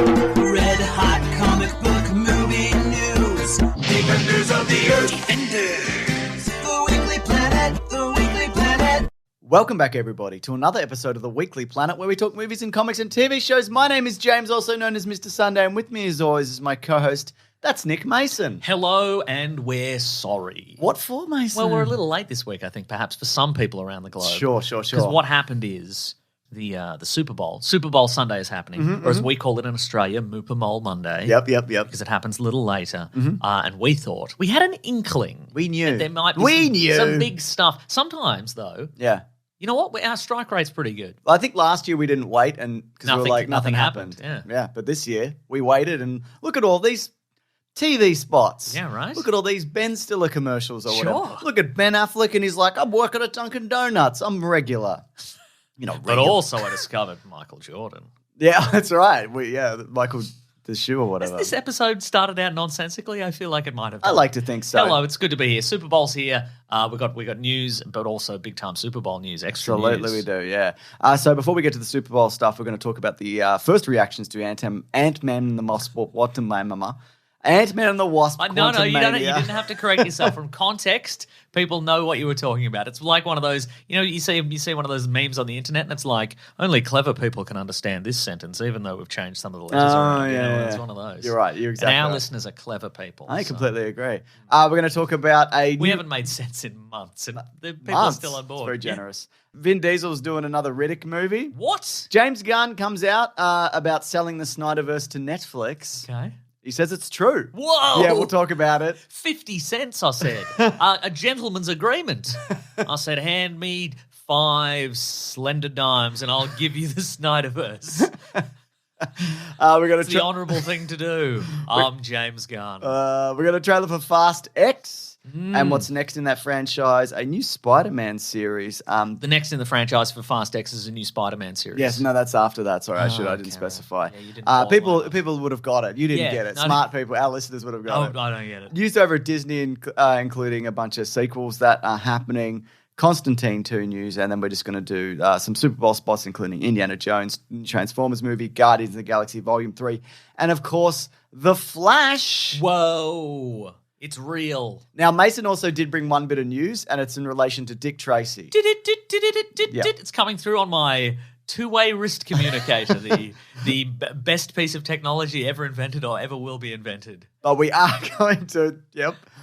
Red hot comic book movie news. Defenders of the Earth. Defenders. The Weekly Planet. The Weekly Planet. Welcome back, everybody, to another episode of The Weekly Planet, where we talk movies and comics and TV shows. My name is James, also known as Mr. Sunday, and with me, as always, is my co-host. That's Nick Mason. Hello, and we're sorry. What for, Mason? Well, we're a little late this week, I think, perhaps for some people around the globe. Sure. Because what happened is the Super Bowl Sunday is happening, or as we call it in Australia, Moopa Mole Monday. Yep. Because it happens a little later. And we thought, we had an inkling. We knew. That there might be some big stuff. Sometimes, though, Yeah. you know what? Our strike rate's pretty good. Well, I think last year we didn't wait because we were like, nothing happened. Yeah. But this year we waited and look at all these TV spots. Yeah, right. Look at all these Ben Stiller commercials or Sure. whatever. Look at Ben Affleck and he's like, I'm working at Dunkin' Donuts. I'm regular. But regular. also I discovered Michael Jordan. Yeah, that's right. Michael the shoe or whatever. Has this episode started out nonsensically? I feel like it might have. I like to think so. Hello, it's good to be here. Super Bowl's here. We got news, but also big time Super Bowl news. Extra Absolutely, news. we do. Yeah. So before we get to the Super Bowl stuff, we're going to talk about the first reactions to Ant-Man and the Wasp. Ant-Man and the Wasp. No, you didn't have to correct yourself. From context, people know what you were talking about. It's like one of those, you see one of those memes on the internet, and it's like only clever people can understand this sentence, even though we've changed some of the letters around. It's one of those. You're right. You're exactly And our right. listeners are clever people. I completely agree. We're going to talk about We haven't made sense in months, and the people are still on board. It's very generous. Vin Diesel's doing another Riddick movie. What? James Gunn comes out about selling the Snyderverse to Netflix. Okay. He says it's true. Whoa! Yeah, we'll talk about it. 50 cents, I said. A gentleman's agreement. I said, hand me 5 slender dimes and I'll give you the Snyderverse. It's It's the honourable thing to do. I'm James Gunn. We're going to trailer for Fast X. And what's next in that franchise? A new Spider-Man series. The next in the franchise for Fast X is a new Spider-Man series. Yes, no, that's after that. Sorry, I okay. didn't specify. Yeah, you didn't people would have got it. You didn't get it. no, Smart people, our listeners would have got it. I don't get it. Used over at Disney, including a bunch of sequels that are happening. Constantine 2 news, and then we're just going to do some Super Bowl spots, including Indiana Jones, Transformers movie, Guardians of the Galaxy Volume 3, and of course, The Flash. Whoa. It's real. Now, Mason also did bring one bit of news, and it's in relation to Dick Tracey. Yeah. It's coming through on my two-way wrist communicator, the best piece of technology ever invented or ever will be invented. But we are going to,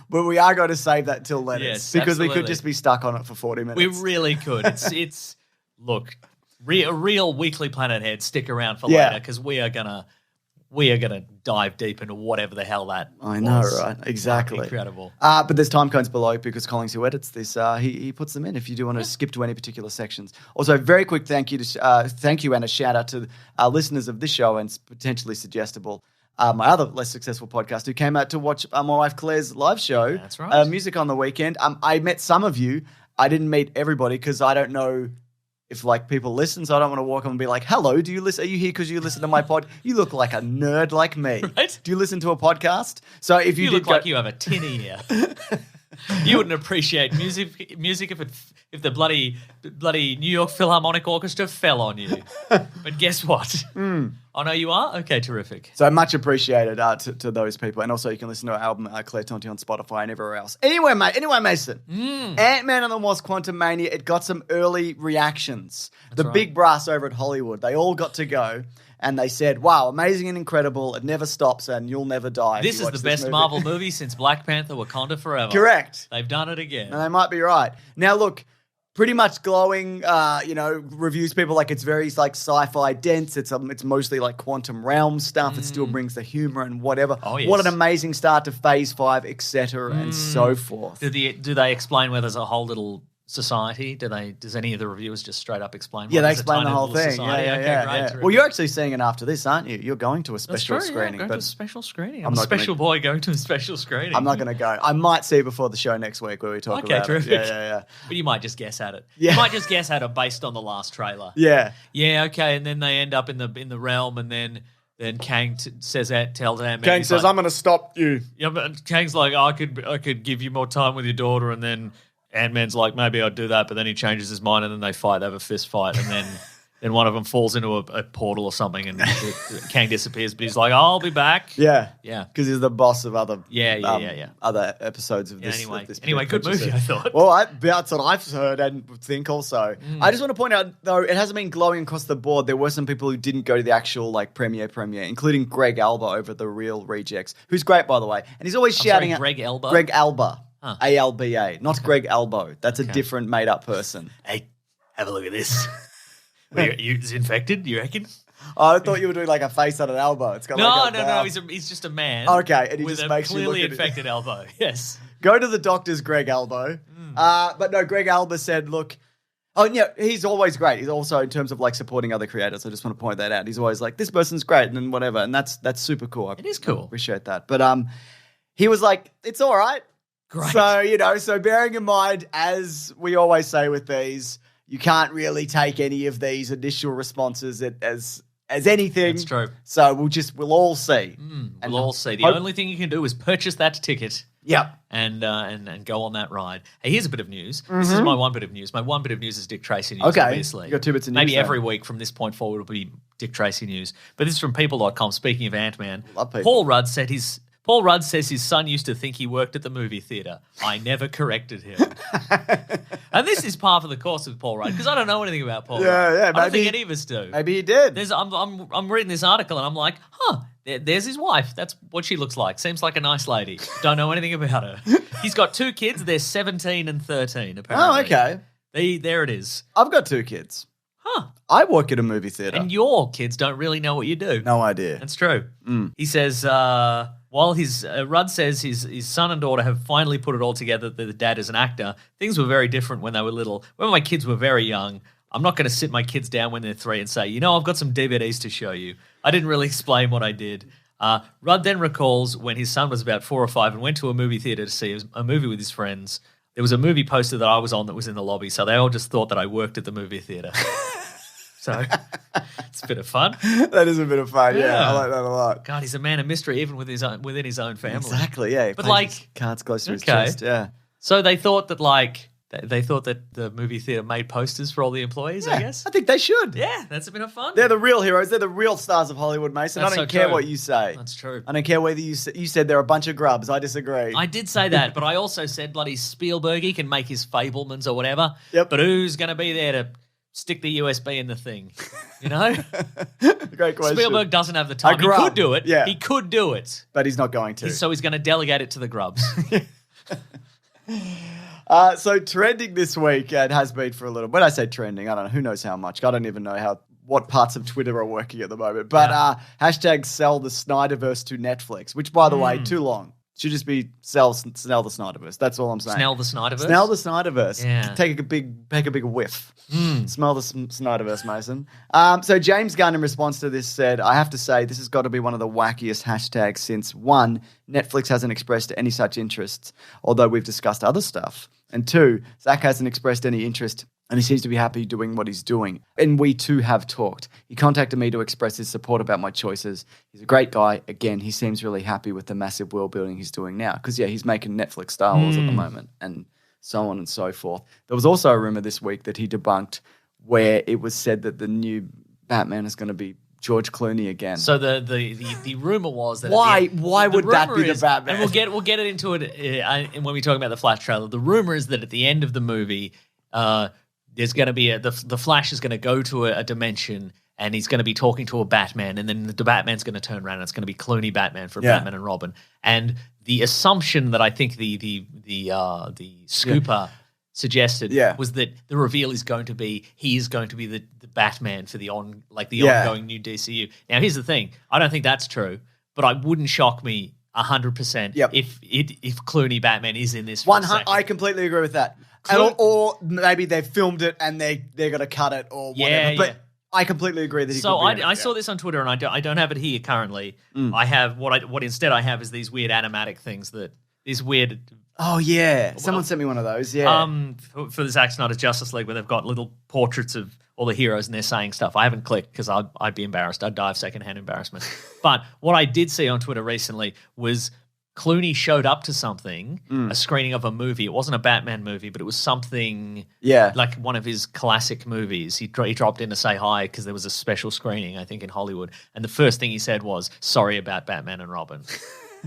but we are going to save that till letters. Yes, because we could absolutely. just be stuck on it for 40 minutes. We really could. Look, a real Weekly Planet head, stick around for later because we are gonna dive deep into whatever the hell that I know, was. right? Exactly. Incredible. But there's time codes below because Collins, who edits this, he puts them in if you do want to skip to any particular sections. Also, very quick thank you and a shout out to our listeners of this show and potentially suggestible. My other less successful podcast who came out to watch my wife Claire's live show. That's right. Music on the weekend. I met some of you. I didn't meet everybody because I don't know if people listen, so I don't want to walk up and be like, hello, do you listen? Are you here because you listen to my pod? You look like a nerd like me. Right? Do you listen to a podcast? So if You look like you have a tin ear. You wouldn't appreciate music if the bloody New York Philharmonic Orchestra fell on you. But guess what? Oh, no, you are? Okay, terrific. So much appreciated to those people. And also you can listen to our album, Claire Tonti, on Spotify and everywhere else. Anyway, Mason, Ant-Man and the Wasp Quantumania, it got some early reactions. The big brass over at Hollywood, they all got to go. And they said, wow, amazing and incredible. It never stops and you'll never die. This is the best Marvel movie since Black Panther Wakanda Forever. Correct. They've done it again. And they might be right. Now, look, pretty much glowing, reviews. People like it's very sci-fi dense. It's mostly like quantum realm stuff. It still brings the humor and whatever. Oh, yes. What an amazing start to Phase 5, etc. and so forth. Do they explain where there's a whole little society? Does any of the reviewers just straight up explain? Yeah, why they there's a explain the tiny whole little thing. society? Yeah, Okay, yeah, great, yeah. terrific. Well, you're actually seeing it after this, aren't you? You're going to a That's special true, screening. Yeah, I'm going but to a special screening. I'm I'm a not special boy going to a special screening. I'm not going to go. I might see it before the show next week where we talk Okay, about terrific. it. Yeah. But you might just guess at it. Yeah. You might just guess at it based on the last trailer. Yeah. Yeah, okay, and then they end up in the realm, and then Kang tells Ant-Man. Kang he's says, like, I'm going to stop you. Yeah, but Kang's like, I could give you more time with your daughter, and then Ant-Man's like, maybe I'd do that, but then he changes his mind, and then they fight. They have a fist fight, and then Then one of them falls into a portal or something, and Kang disappears. But he's like, "I'll be back." Yeah. Yeah. Because he's the boss of other Yeah. episodes of this. Anyway, of this good movie, I thought. Well, that's what I've heard and think also. I just want to point out, though, it hasn't been glowing across the board. There were some people who didn't go to the actual premiere, including Greg Alba over The Real Rejects, who's great, by the way. And he's always shouting at Greg Alba? Greg Alba. Huh. ALBA, not Greg Albo. That's a different made-up person. Hey, have a look at this. Is infected, you reckon? Oh, I thought you were doing like a face on an elbow. It's got No. He's just a man. Okay, and he with just a makes you look clearly at infected elbow. Yes. Go to the doctor's, Greg Albo. But no, Greg Alba said, look, he's always great. He's also, in terms of like supporting other creators, I just want to point that out. He's always like, this person's great and whatever. And that's super cool. It is cool. I appreciate that. But he was like, it's all right. Great. So bearing in mind, as we always say with these, you can't really take any of these initial responses as anything. That's true. So we'll all see. We'll all see. The only thing you can do is purchase that ticket. Yep. And go on that ride. Hey, here's a bit of news. This is my one bit of news. My one bit of news is Dick Tracy news, obviously. You got two bits of news. Maybe every week from this point forward will be Dick Tracy news. But this is from people.com. Speaking of Ant-Man, Paul Rudd says his son used to think he worked at the movie theater. I never corrected him. And this is par for the course with Paul Rudd, because I don't know anything about Paul Rudd. Yeah, I don't think any of us do. Maybe he did. I'm reading this article and I'm like, there's his wife. That's what she looks like. Seems like a nice lady. Don't know anything about her. He's got two kids. They're 17 and 13, apparently. Oh, okay. There it is. I've got two kids. Huh. I work at a movie theater. And your kids don't really know what you do. No idea. That's true. He says, while Rudd says his son and daughter have finally put it all together that the dad is an actor, things were very different when they were little. When my kids were very young, I'm not going to sit my kids down when they're 3 and say, I've got some DVDs to show you. I didn't really explain what I did. Rudd then recalls when his son was about 4 or 5 and went to a movie theater to see a movie with his friends. There was a movie poster that I was on that was in the lobby, so they all just thought that I worked at the movie theater. So it's a bit of fun. That is a bit of fun, yeah. I like that a lot. God, he's a man of mystery even within his own family. Exactly, yeah. But like cards close to his chest, yeah. So they thought that the movie theater made posters for all the employees, I guess. I think they should. Yeah, that's a bit of fun. They're the real heroes. They're the real stars of Hollywood, Mason. That's I don't so care true. what you say. That's true. I don't care whether you said they're a bunch of grubs. I disagree. I did say that, but I also said bloody Spielberg, he can make his Fablemans or whatever. Yep. But who's going to be there to stick the USB in the thing? Great question. Spielberg doesn't have the time. He could do it. Yeah. He could do it. But he's not going to. So he's going to delegate it to the grubs. So trending this week, and has been for a little. When I say trending, I don't know. Who knows how much? I don't even know what parts of Twitter are working at the moment. But hashtag sell the Snyderverse to Netflix, which, by the way, too long. Should just be sell the Snyderverse. That's all I'm saying. Snell the Snyderverse? Snell the Snyderverse. Yeah. Take a big whiff. Smell the Snyderverse, Mason. So James Gunn, in response to this, said, I have to say, this has got to be one of the wackiest hashtags since, 1, Netflix hasn't expressed any such interests, although we've discussed other stuff. And 2, Zach hasn't expressed any interest, and he seems to be happy doing what he's doing. And we too have talked. He contacted me to express his support about my choices. He's a great guy. Again, he seems really happy with the massive world building he's doing now. Because, he's making Netflix Star Wars at the moment and so on and so forth. There was also a rumor this week that he debunked where it was said that the new Batman is going to be George Clooney again. So the rumor was that why would that be the Batman? And we'll get into it when we talk about the Flash trailer. The rumor is that at the end of the movie, there's going to be the Flash is going to go to a dimension and he's going to be talking to a Batman, and then the Batman's going to turn around and it's going to be Clooney Batman for Batman and Robin. And the assumption that I think the scooper suggested was that the reveal is going to be he is going to be the Batman for the ongoing new DCU. Now here's the thing, I don't think that's true, but it wouldn't shock me 100% if Clooney Batman is in this. I completely agree with that. Or maybe they've filmed it and they're going to cut it or whatever. But I completely agree that he could be in it. I saw this on Twitter and I don't have it here currently. I have what instead I have is these weird animatic things these weird. Oh yeah, someone sent me one of those. Yeah, for the Zack Snyder's Justice League, where they've got little portraits of all the heroes and they're saying stuff. I haven't clicked because I'd be embarrassed. I'd die of secondhand embarrassment. But what I did see on Twitter recently was Clooney showed up to something, a screening of a movie. It wasn't a Batman movie, but it was something like one of his classic movies. He dropped in to say hi because there was a special screening, I think, in Hollywood. And the first thing he said was, sorry about Batman and Robin.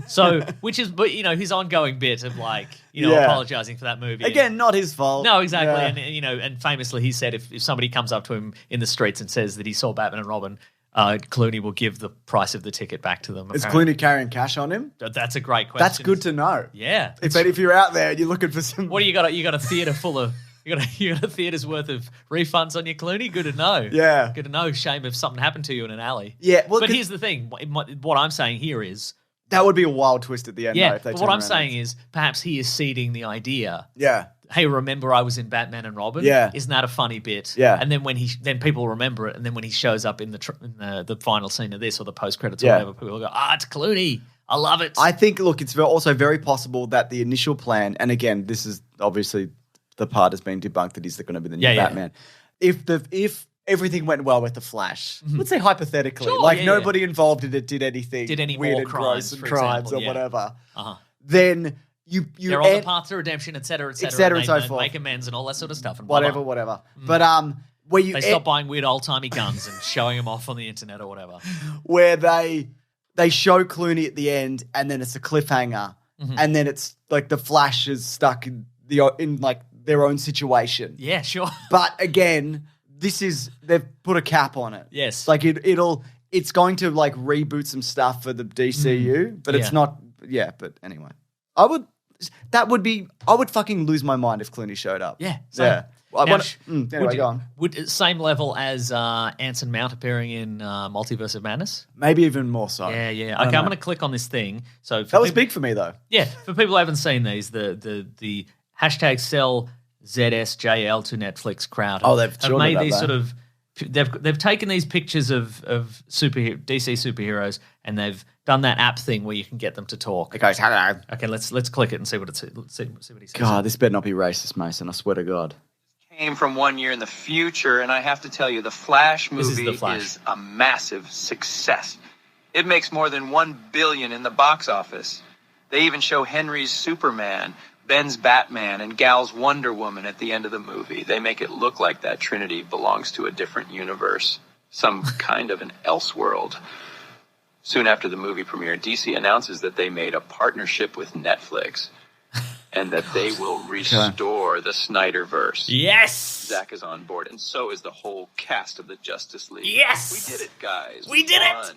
So, but his ongoing bit of apologizing for that movie. Again, not his fault. No, exactly. Yeah. And famously he said if somebody comes up to him in the streets and says that he saw Batman and Robin, Clooney will give the price of the ticket back to them. Is Clooney carrying cash on him? That's a great question. That's good to know. Yeah. If you're out there and you're looking for some... What do you got? You got a theatre full of... You got a theatre's worth of refunds on your Clooney? Good to know. Yeah. Good to know. Shame if something happened to you in an alley. Yeah. Well, but here's the thing. What I'm saying here is... That would be a wild twist at the end, though, if they but what I'm saying is perhaps he is seeding the idea. Yeah. Hey, remember I was in Batman and Robin? Yeah. Isn't that a funny bit? Yeah. And then then people remember it, and then when he shows up in the final scene of this or the post credits or whatever, people go, it's Clooney. I love it. I think, look, it's also very possible that the initial plan, and again, this is obviously the part has been debunked that he's going to be the new Batman. If everything went well with the Flash, let's say hypothetically, nobody involved in it did any more weird crimes, and gross crimes or whatever, Uh-huh. then you they're on the path to redemption, et cetera, and so forth. Make amends and all that sort of stuff. And whatever. But where they stop buying weird old-timey guns and showing them off on the internet or whatever. Where they show Clooney at the end and then it's a cliffhanger and then it's like the Flash is stuck in their own situation. Yeah, sure. But again, they've put a cap on it. Yes. Like it's going to like reboot some stuff for the DCU, but it's not. Yeah, but anyway, I would fucking lose my mind if Clooney showed up. Yeah. Yeah. Anyway, go on. Would same level as Anson Mount appearing in Multiverse of Madness? Maybe even more so. Yeah. Okay, I'm going to click on this thing. So that was big for me though. Yeah, for people who haven't seen these, the hashtag sell ZSJL to Netflix crowd. They've made these sort of. They've taken these pictures of DC superheroes and they've done that app thing where you can get them to talk. It goes, hello. Okay, let's click it and see what it's. Let's see what he says. God, this better not be racist, Mason. I swear to God. Came from 1 year in the future, and I have to tell you, the Flash movie is a massive success. It makes more than $1 billion in the box office. They even show Henry's Superman, Ben's Batman, and Gal's Wonder Woman at the end of the movie. They make it look like that Trinity belongs to a different universe, some kind of an Elseworld. Soon after the movie premiere, DC announces that they made a partnership with Netflix and that they will restore the Snyderverse. Yes! Zack is on board, and so is the whole cast of the Justice League. Yes! We did it, guys. We did it!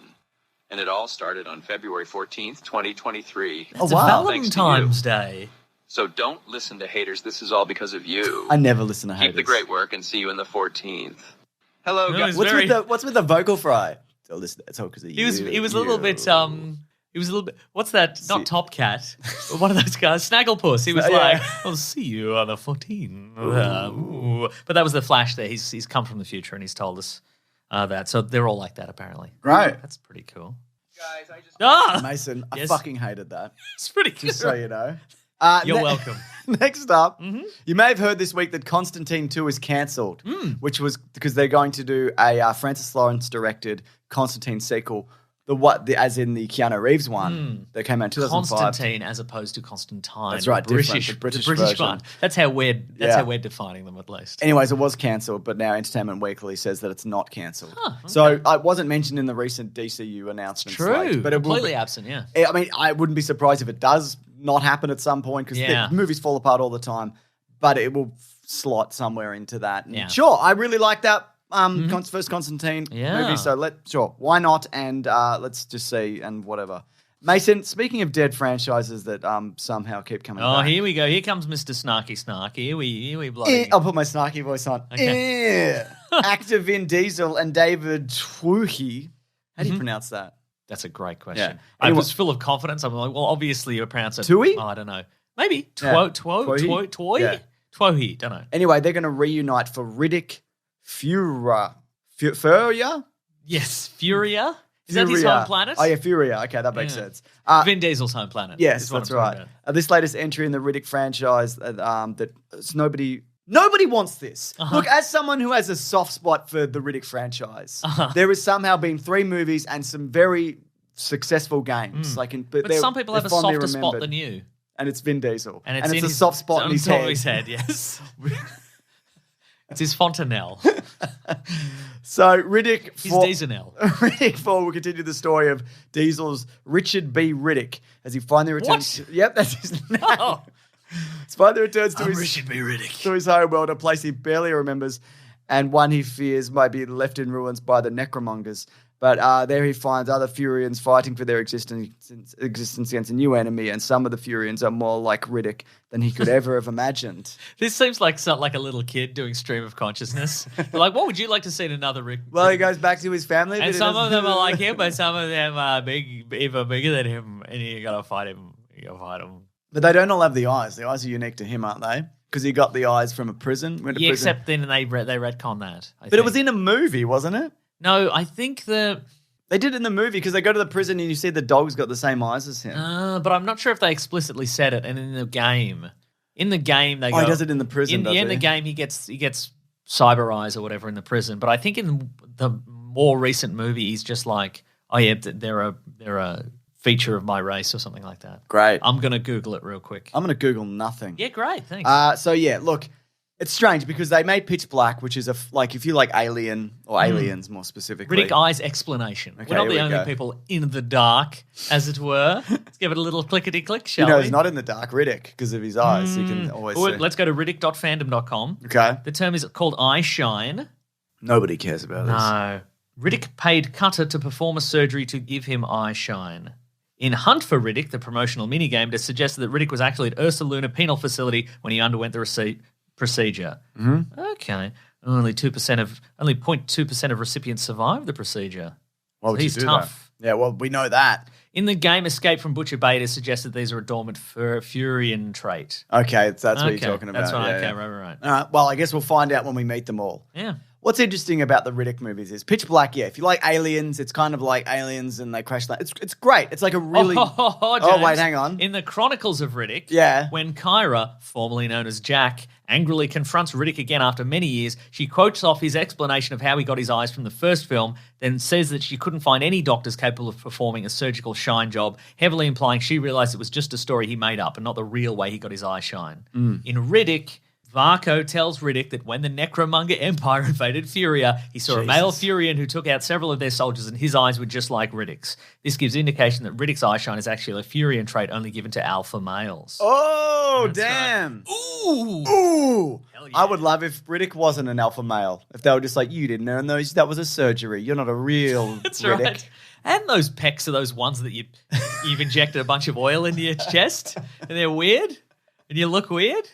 And it all started on February 14th, 2023. It's a Valentine's Day. So don't listen to haters. This is all because of you. I never listen to haters. Keep the great work and see you in the 14th. Hello, guys. What's with the vocal fry? It's all because of you. He was a little bit. He was a little bit. What's that? Not Top Cat. But one of those guys, Snagglepuss. He was like, "I'll see you on the 14th." But that was the Flash. There, he's come from the future and he's told us that. So they're all like that, apparently. Right. That's pretty cool. Guys, Mason, Yes. I fucking hated that. It's pretty cool. Just so you know. You're welcome. Next up, you may have heard this week that Constantine 2 is cancelled, which was because they're going to do a Francis Lawrence directed Constantine sequel, as in the Keanu Reeves one that came out in 2005. Constantine as opposed to Constantine. That's right, the different, British, the British version. one. That's how we're defining them at least. Anyways, it was cancelled, but now Entertainment Weekly says that it's not cancelled. Huh, okay. So it wasn't mentioned in the recent DCU announcement. True, slate, but completely absent, yeah. I mean, I wouldn't be surprised if it does not happen at some point because the movies fall apart all the time, but it will slot somewhere into that. And sure, I really like that first Constantine movie, so why not? And let's just see and whatever. Mason, speaking of dead franchises that somehow keep coming back. Oh, here we go. Here comes Mr. Snarky Snark. Here we bloody... I'll put my snarky voice on. Okay. Actor Vin Diesel and David Twuhi. How do you pronounce that? That's a great question. Yeah. I was full of confidence. I'm like, well, obviously you pronounce it. Tui? Oh, I don't know. Maybe. Yeah. Twohi? Yeah. Twohi, don't know. Anyway, they're going to reunite for Riddick Furia? Yes, Furia. Is that his home planet? Oh, yeah, Furia. Okay, that makes sense. Vin Diesel's home planet. Yes, that's right. This latest entry in the Riddick franchise that nobody wants this. Look, as someone who has a soft spot for the Riddick franchise, there has somehow been 3 movies and some very successful games. But some people have a softer spot than you. And it's Vin Diesel. And it's in a soft spot in his top head. of his head, yes. It's his fontanelle. So Riddick His Diesel. Riddick 4 will continue the story of Diesel's Richard B. Riddick as he finally returns. Yep, that's his name. Oh. He finally returns to Richard B. Riddick. to his home world, a place he barely remembers, and one he fears might be left in ruins by the necromongers. But there he finds other Furians fighting for their existence against a new enemy, and some of the Furians are more like Riddick than he could ever have imagined. This seems like a little kid doing stream of consciousness. They're like, what would you like to see in another Rick? Well, he goes back to his family. And but some of them are like him, but some of them are even bigger than him, and you gotta fight him. But they don't all have the eyes. The eyes are unique to him, aren't they? Because he got the eyes from a prison. Yeah, except then they retcon that. But it was in a movie, wasn't it? No, I think they did it in the movie because they go to the prison and you see the dog's got the same eyes as him. But I'm not sure if they explicitly said it. And in the game, they go. He does it in the prison. In the game, he gets cyber eyes or whatever in the prison. But I think in the more recent movie, he's just like, oh yeah, they're a feature of my race or something like that. Great. I'm gonna Google it real quick. I'm gonna Google nothing. Yeah, great. Thanks. So yeah, look. It's strange because they made Pitch Black, which is if you like Alien or Aliens more specifically. Riddick Eyes explanation. Okay, We're not here the we only go. people in the dark, as it were. Let's give it a little clickety-click, shall You know, we? he's not in the dark, Riddick, because of his eyes. You can always see. Let's go to riddick.fandom.com. Okay. The term is called eye shine. Nobody cares about this. No. Riddick paid Cutter to perform a surgery to give him eye shine. In Hunt for Riddick, the promotional minigame, it suggested that Riddick was actually at Ursa Luna Penal Facility when he underwent the procedure. Mm-hmm. Okay. Only 0.2% of recipients survived the procedure. Why would you he's do tough. that? Yeah, well, we know that. In the game, Escape from Butcher Beta suggested these are a dormant Furian trait. Okay, that's what you're talking about. That's right. Yeah, okay, yeah. right. All right, well, I guess we'll find out when we meet them all. Yeah. What's interesting about the Riddick movies is Pitch Black, yeah. If you like Aliens, it's kind of like Aliens and they crash that. It's great. It's like a really... James, wait, hang on. In the Chronicles of Riddick, Yeah. when Kyra, formerly known as Jack, angrily confronts Riddick again after many years, she quotes off his explanation of how he got his eyes from the first film, then says that she couldn't find any doctors capable of performing a surgical shine job, heavily implying she realized it was just a story he made up and not the real way he got his eye shine. In Riddick... Varko tells Riddick that when the Necromonger Empire invaded Furia, he saw a male Furian who took out several of their soldiers and his eyes were just like Riddick's. This gives indication that Riddick's eye shine is actually a Furian trait only given to alpha males. Oh, That's damn. right. Ooh. Ooh. Hell yeah. I would love if Riddick wasn't an alpha male. If they were just like, you didn't earn those, that was a surgery. You're not a real That's Riddick. right. And those pecs are those ones that you've injected a bunch of oil into your chest and they're weird and you look weird.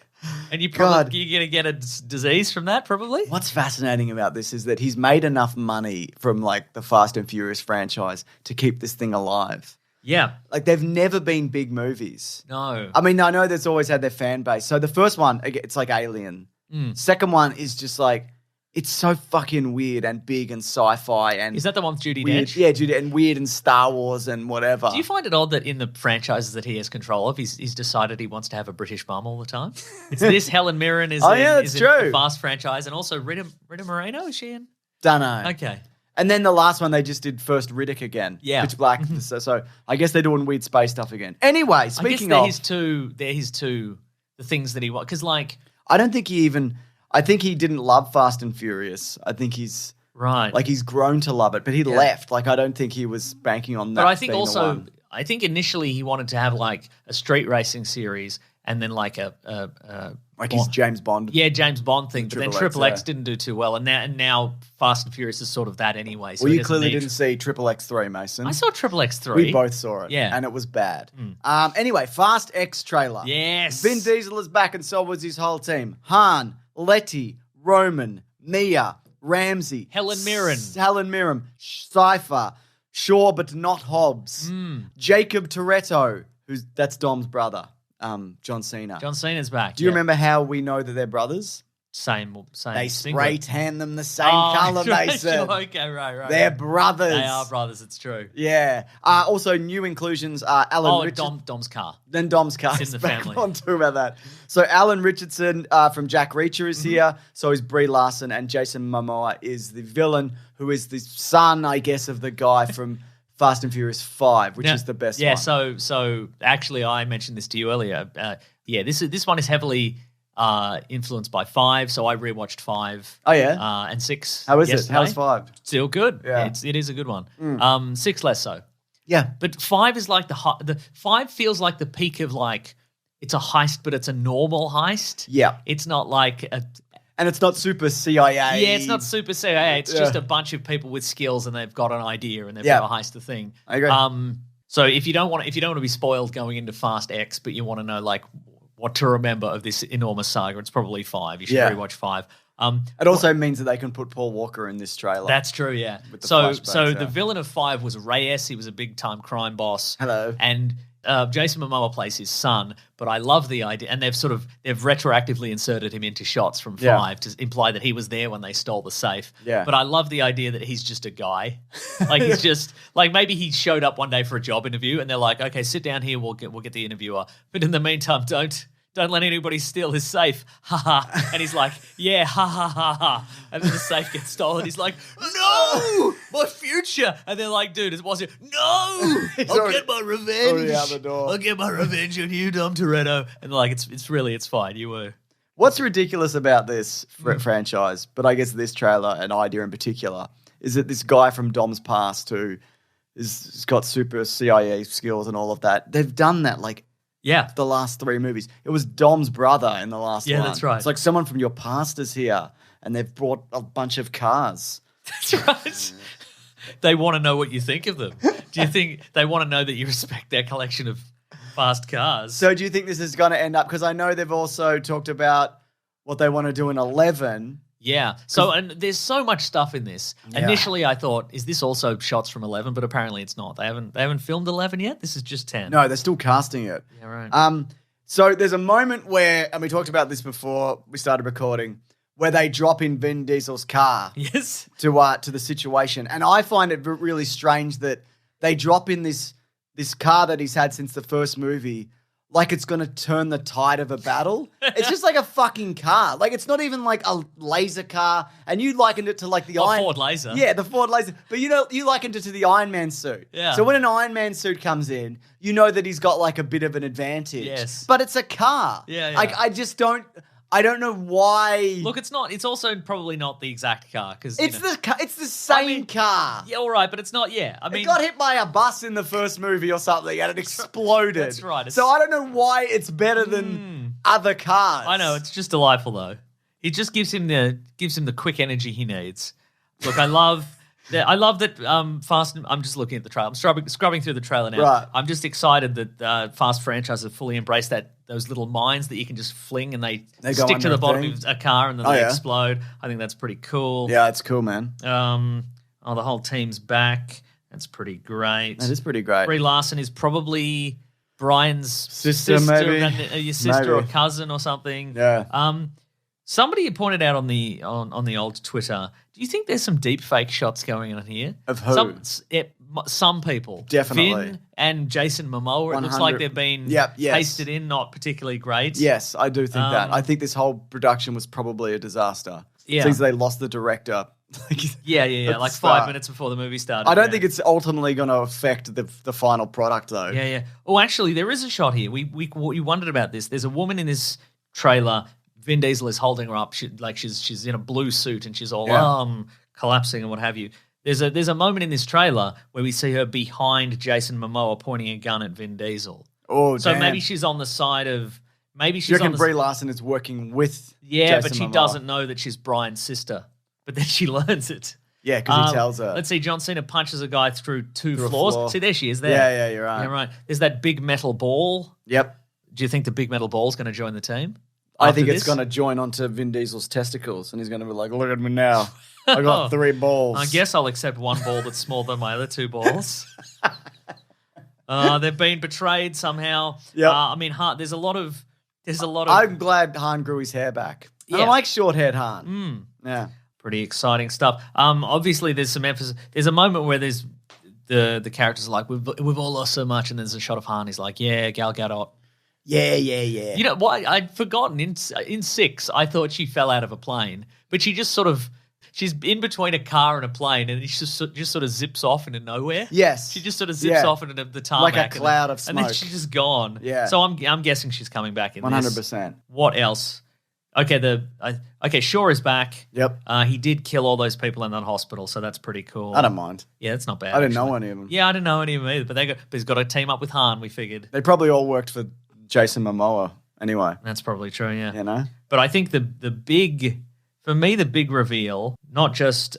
And you're going to get a disease from that, probably? What's fascinating about this is that he's made enough money from like the Fast and Furious franchise to keep this thing alive. Yeah. Like they've never been big movies. No. I mean, I know that's always had their fan base. So the first one, it's like Alien. Second one is just like, it's so fucking weird and big and sci-fi and Is that the one with Judi weird. Dench? Yeah, Judi, and weird and Star Wars and whatever. Do you find it odd that in the franchises that he has control of, he's decided he wants to have a British mum all the time? It's this, Helen Mirren is, that's in true. the Fast franchise, and also Rita Moreno, is she in? Dunno. Okay. And then the last one, they just did first Riddick again. Yeah. Pitch Black. So I guess they're doing weird space stuff again. Anyway, speaking I of... guess they're his two, the things that he wants. Because like... I don't think he even... I think he didn't love Fast and Furious. I think he's... Right. Like he's grown to love it, but he left. Like I don't think he was banking on that. But I think being the also... one. I think initially he wanted to have like a street racing series and then like Like his James Bond. Yeah, James Bond thing. But then Triple X yeah. didn't do too well. And now Fast and Furious is sort of that anyway. So Well, he you doesn't clearly need- didn't see Triple X3, Mason. I saw Triple X3. We both saw it. Yeah. And it was bad. Anyway, Fast X trailer. Yes. Vin Diesel is back and so was his whole team. Han, Letty, Roman, Mia, Ramsey. Helen Mirren. Helen Mirren. Cypher. Shaw but not Hobbs. Jacob Toretto, that's Dom's brother. John Cena. John Cena's back. Do you remember how we know that they're brothers? Same. They singlet. spray tan them the same colour, right, Mason. sure, okay, right. They're brothers. They are brothers, it's true. Yeah. Also, new inclusions are Alan Richardson. Dom's car. Then Dom's car. It's in the family. On to about that. So Alan Richardson from Jack Reacher is here. So is Brie Larson, and Jason Momoa is the villain, who is the son, I guess, of the guy from Fast and Furious 5, which Now- is the best yeah, one. so actually, I mentioned this to you earlier. This one is heavily influenced by 5, so I rewatched 5. Oh, yeah? And 6. How is yesterday. it? How's 5? Still good. Yeah. It is a good one. 6 less so. Yeah. But 5 is like the 5 feels like the peak of like it's a heist, but it's a normal heist. Yeah. It's not like a And it's not super CIA. yeah, it's not super CIA. It's just Yeah. a bunch of people with skills and they've got an idea and they've Yeah. got to heist the thing. I agree. So if you don't want to be spoiled going into Fast X, but you want to know like what to remember of this enormous saga, it's probably 5. You should Yeah. rewatch 5. It also means that they can put Paul Walker in this trailer. That's true, yeah. With the So flashbacks, the yeah. villain of 5 was Reyes. He was a big time crime boss. Hello. And Jason Momoa plays his son, but I love the idea, and they've retroactively inserted him into shots from 5 Yeah. to imply that he was there when they stole the safe. Yeah. But I love the idea that he's just a guy, like he's just like maybe he showed up one day for a job interview, and they're like, okay, sit down here, we'll get the interviewer, but in the meantime, don't let anybody steal his safe, ha ha. And he's like, yeah, ha ha ha ha. And then the safe gets stolen. He's like, no, my future. And they're like, dude, it wasn't. No, I'll get my revenge. already out the door. I'll get my revenge on you, Dom Toretto. And like, it's fine. You were. What's ridiculous about this franchise, but I guess this trailer and idea in particular, is that this guy from Dom's past who has got super CIA skills and all of that, they've done that like Yeah. the last 3 movies. It was Dom's brother in the last one. Yeah, that's right. It's like someone from your past is here and they've brought a bunch of cars. That's right. They want to know what you think of them. Do you think they want to know that you respect their collection of fast cars? So do you think this is going to end up, because I know they've also talked about what they want to do in 11. Yeah. So, and there's so much stuff in this. Yeah. Initially, I thought, is this also shots from 11? But apparently, it's not. They haven't filmed 11 yet. This is just 10. No, they're still casting it. Yeah, right. So there's a moment where, and we talked about this before we started recording, where they drop in Vin Diesel's car Yes. to the situation, and I find it really strange that they drop in this car that he's had since the first movie, like it's going to turn the tide of a battle. It's just like a fucking car. Like it's not even like a laser car, and you likened it to like the Ford Laser. Yeah, the Ford Laser. But you likened it to the Iron Man suit. Yeah. So when an Iron Man suit comes in, you know that he's got like a bit of an advantage. Yes. But it's a car. Yeah, yeah. Like I don't know why. Look, it's not. It's also probably not the exact car because it's the same car. Yeah, all right, but it's not. Yeah, I mean, It got hit by a bus in the first movie or something, and it exploded. That's right. So I don't know why it's better than other cars. I know it's just delightful though. It just gives him the quick energy he needs. Look, I love that. Fast. I'm just looking at the trailer. I'm scrubbing through the trailer now. Right. I'm just excited that Fast franchise have fully embraced those little mines that you can just fling and they go stick to under the a bottom thing. of a car and then Oh, they yeah. explode. I think that's pretty cool. Yeah, it's cool, man. The whole team's back. That's pretty great. That is pretty great. Brie Larson is probably Brian's Sister, maybe. your sister or Maybe. cousin or something. Yeah. Somebody had pointed out on the old Twitter. Do you think there's some deep fake shots going on here? Of who? Some people. Definitely. Vin and Jason Momoa. It looks like 100 they've been Yep, yes. pasted in, not particularly great. Yes, I do think that. I think this whole production was probably a disaster. Yeah. Seems they lost the director. Yeah. At the Like start. 5 minutes before the movie started. I don't yeah. think it's ultimately going to affect the final product, though. Yeah. Oh, actually, there is a shot here. We wondered about this. There's a woman in this trailer. Vin Diesel is holding her up. She's in a blue suit and she's all collapsing and what have you. There's a moment in this trailer where we see her behind Jason Momoa pointing a gun at Vin Diesel. Oh, So damn. maybe she's on the side of. Maybe You she's on reckon the. Brie Larson is working with Yeah, Jason but she Momoa? doesn't know that she's Brian's sister. But then she learns it. Yeah, because he tells her. Let's see. John Cena punches a guy through two Through a floors. floor. See, there she is. There. Yeah, you're right. Yeah, right. There's that big metal ball. Yep. Do you think the big metal ball is going to join the team? I after think it's this? going to join onto Vin Diesel's testicles, and he's going to be like, look at me now. I got 3 balls. I guess I'll accept one ball that's smaller than my other 2 balls. They've been betrayed somehow. Yep. I mean, there's a lot of. I'm glad Han grew his hair back. And I Yeah. like short-haired Han. Yeah. Pretty exciting stuff. Obviously, there's some emphasis. There's a moment where there's the characters are like, we've all lost so much, and there's a shot of Han. He's like, yeah, Gal Gadot. Yeah. You know what? I'd forgotten in 6. I thought she fell out of a plane, but she just sort of She's in between a car and a plane, and she just sort of zips off into nowhere. Yes. She just sort of zips off into the tarmac. Like a cloud of and then smoke. she's just gone. Yeah. So I'm guessing she's coming back in 100%. this. What else? Okay, Shaw is back. Yep. He did kill all those people in that hospital, so that's pretty cool. I don't mind. Yeah, that's not bad. I didn't know actually. any of them. Yeah, I didn't know any of them either, but he's got to team up with Han, we figured. They probably all worked for Jason Momoa anyway. That's probably true, yeah. You know? But I think the big reveal, not just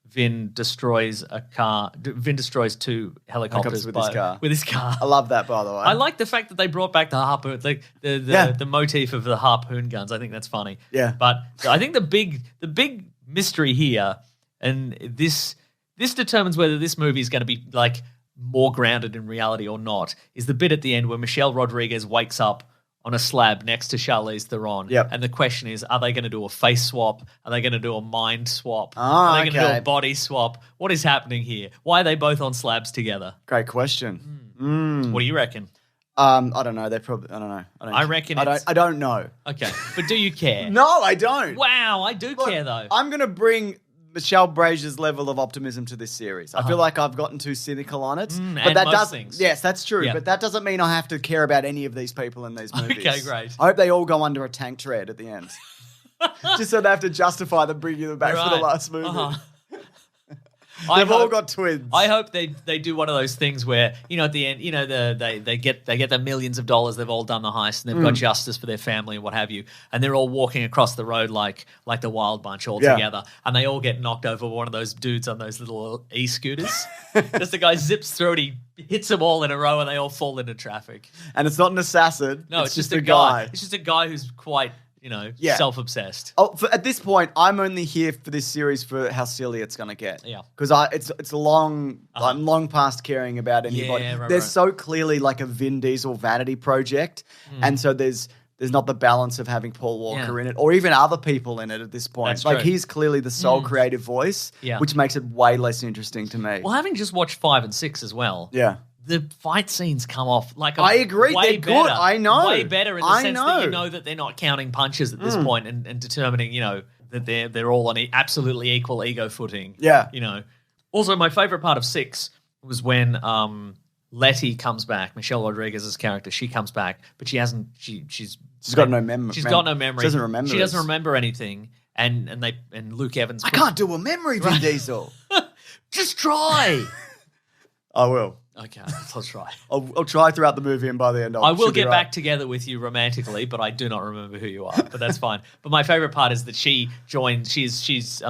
Vin destroys a car. Vin destroys 2 helicopters with his car. With his car. I love that, by the way. I like the fact that they brought back the harpoon, the motif of the harpoon guns. I think that's funny. Yeah. But I think the big mystery here, and this determines whether this movie is going to be like more grounded in reality or not, is the bit at the end where Michelle Rodriguez wakes up on a slab next to Charlize Theron. Yep. And the question is, are they going to do a face swap? Are they going to do a mind swap? Ah, are they going to okay. do a body swap? What is happening here? Why are they both on slabs together? Great question. What do you reckon? I don't know. I don't know. I reckon I don't know. Okay. But do you care? No, I don't. Wow, I do Look, care though. I'm going to bring Michelle Brazier's level of optimism to this series. I feel like I've gotten too cynical on it. but and that most does things. Yes, that's true. Yeah. But that doesn't mean I have to care about any of these people in these movies. Okay, great. I hope they all go under a tank tread at the end. Just so they have to justify them bringing them back for the Right. last movie. Uh-huh. They've all got twins. I hope they do one of those things where, at the end, they get the millions of dollars, they've all done the heist, and they've got justice for their family and what have you, and they're all walking across the road like the Wild Bunch all together, and they all get knocked over by one of those dudes on those little e-scooters. Just the guy zips through and he hits them all in a row and they all fall into traffic. And it's not an assassin. No, it's just a guy. It's just a guy who's quite, self-obsessed. Oh, at this point, I'm only here for this series for how silly it's going to get. Yeah. Because it's long. I'm long past caring about anybody. Yeah, right, there's right. so clearly like a Vin Diesel vanity project, and so there's not the balance of having Paul Walker in it, or even other people in it at this point. That's like true. he's clearly the sole creative voice, Yeah. which makes it way less interesting to me. Well, having just watched 5 and 6 as well, Yeah. the fight scenes come off like I agree, way they're good. better. I know. Way better in the I sense know. that you know that they're not counting punches at this point and determining, that they're all on absolutely equal ego footing. Yeah. Also, my favorite part of 6 was when Letty comes back, Michelle Rodriguez's character. She comes back, but she hasn't. She's got no memory. She's got no memory. She doesn't remember. She doesn't this. remember anything. And Luke Evans. I can't do a memory, Vin Diesel. Just try. I will. Okay, I'll try. I'll try throughout the movie, and by the end, I will should be get right. back together with you romantically, but I do not remember who you are. But that's fine. But my favorite part is that she joined. She's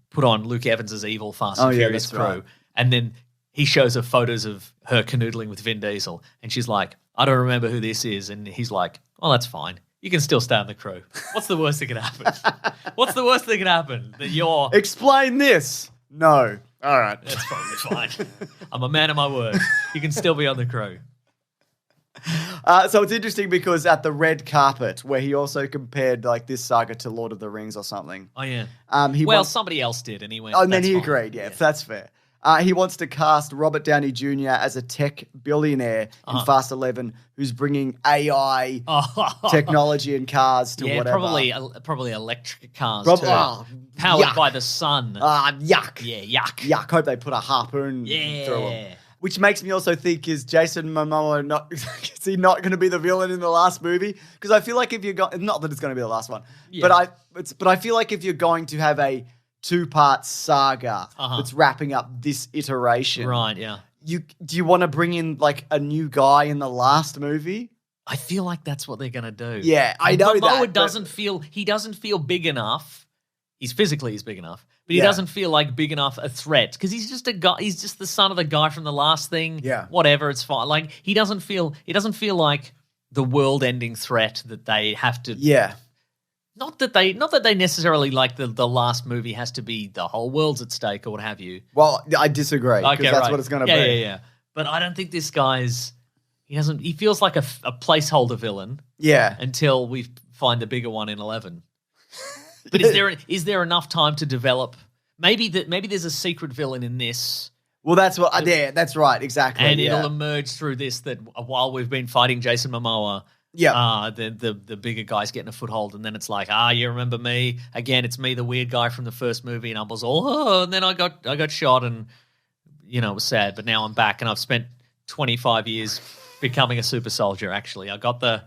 put on Luke Evans's evil Fast and Furious that's crew, right. and then he shows her photos of her canoodling with Vin Diesel, and she's like, "I don't remember who this is," and he's like, "Well, that's fine. You can still stay on the crew. What's the worst that can happen? What's the worst that can happen? That you're Explain this. No. All right. That's probably fine. I'm a man of my word. You can still be on the crew." So it's interesting because at the red carpet, where he also compared like this saga to Lord of the Rings or something. Oh yeah. He Well, wants- somebody else did anyway. Oh, and then That's he fine. agreed. Yeah, that's fair. He wants to cast Robert Downey Jr. as a tech billionaire in Fast 11, who's bringing AI technology in cars to Yeah, whatever. probably electric cars Prob- too. oh, Powered yuck. by the sun. Yuck. Yeah, yuck. Yuck. Hope they put a harpoon through him. Yeah. Which makes me also think, is Jason Momoa not is he not going to be the villain in the last movie? Because I feel like if you're not that it's going to be the last one, Yeah. but I feel like if you're going to have a 2-part saga that's wrapping up this iteration, Right, yeah. do you want to bring in like a new guy in the last movie? I feel like that's what they're going to do. Yeah, I know Momoa that, but- doesn't feel big enough. He's big enough, but he Yeah. doesn't feel like big enough a threat because he's just a guy. He's just the son of the guy from the last thing. Yeah. Whatever, it's fine. Like he doesn't feel like the world-ending threat that they have to. Yeah. Not that they necessarily like the last movie has to be the whole world's at stake or what have you. Well, I disagree because Okay, that's right. what it's going to Yeah, be. yeah. But I don't think this guy's. He feels like a placeholder villain Yeah. until we find the bigger one in 11. But is there enough time to develop? Maybe there's a secret villain in this, Well, that's what. Yeah, that's right. Exactly. and yeah. it'll emerge through this that while we've been fighting Jason Momoa, Yeah. The bigger guys getting a foothold, and then it's like, you remember me? Again, it's me, the weird guy from the first movie, and I was all, and then I got shot, and it was sad. But now I'm back, and I've spent 25 years becoming a super soldier. Actually, I got the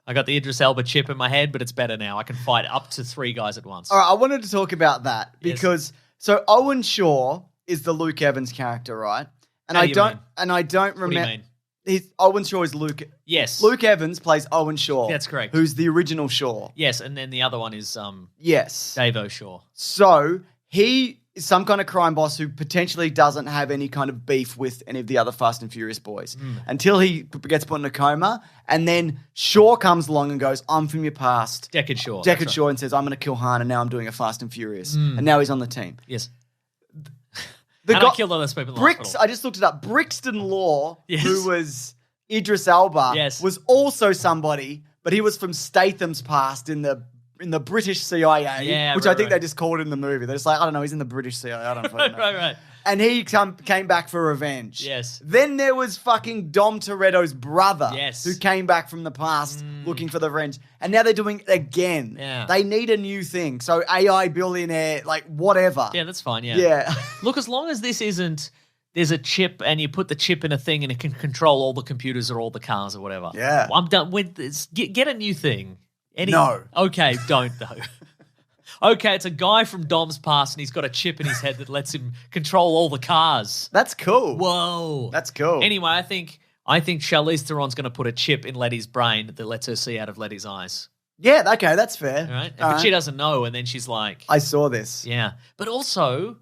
Idris Elba chip in my head, but it's better now. I can fight up to 3 guys at once. All right, I wanted to talk about that because so Owen Shaw is the Luke Evans character, right? And I don't remember. What do you mean? Owen Shaw is Luke. Yes. Luke Evans plays Owen Shaw. That's correct. Who's the original Shaw. Yes, and then the other one is yes, Dave O'Shaw. So he is some kind of crime boss who potentially doesn't have any kind of beef with any of the other Fast and Furious boys until he gets put in a coma, and then Shaw comes along and goes, "I'm from your past." Deckard Shaw. Deckard Shaw, and says, "I'm going to kill Han, and now I'm doing a Fast and Furious," and now he's on the team. Yes. I killed all those people in the Brix, hospital. I just looked it up. Brixton Law, Yes. who was Idris Elba, Yes. was also somebody, but he was from Statham's past in the British CIA, Yeah, which right, I think right. they just called in the movie. They're just like, I don't know, he's in the British CIA. I don't fucking know. Right. And he came back for revenge. Yes. Then there was fucking Dom Toretto's brother, Yes. who came back from the past looking for the revenge. And now they're doing it again. Yeah. They need a new thing. So AI billionaire, like whatever. Yeah, that's fine. Yeah. Yeah. Look, as long as this isn't, there's a chip and you put the chip in a thing and it can control all the computers or all the cars or whatever. Yeah. I'm done with this. Get a new thing. No. Okay, don't though. Okay, it's a guy from Dom's past and he's got a chip in his head that lets him control all the cars. That's cool. Whoa. That's cool. Anyway, I think Charlize Theron's going to put a chip in Letty's brain that lets her see out of Letty's eyes. Yeah, okay, that's fair. All right? All But she right. doesn't know, and then she's like, I saw this. yeah. But also,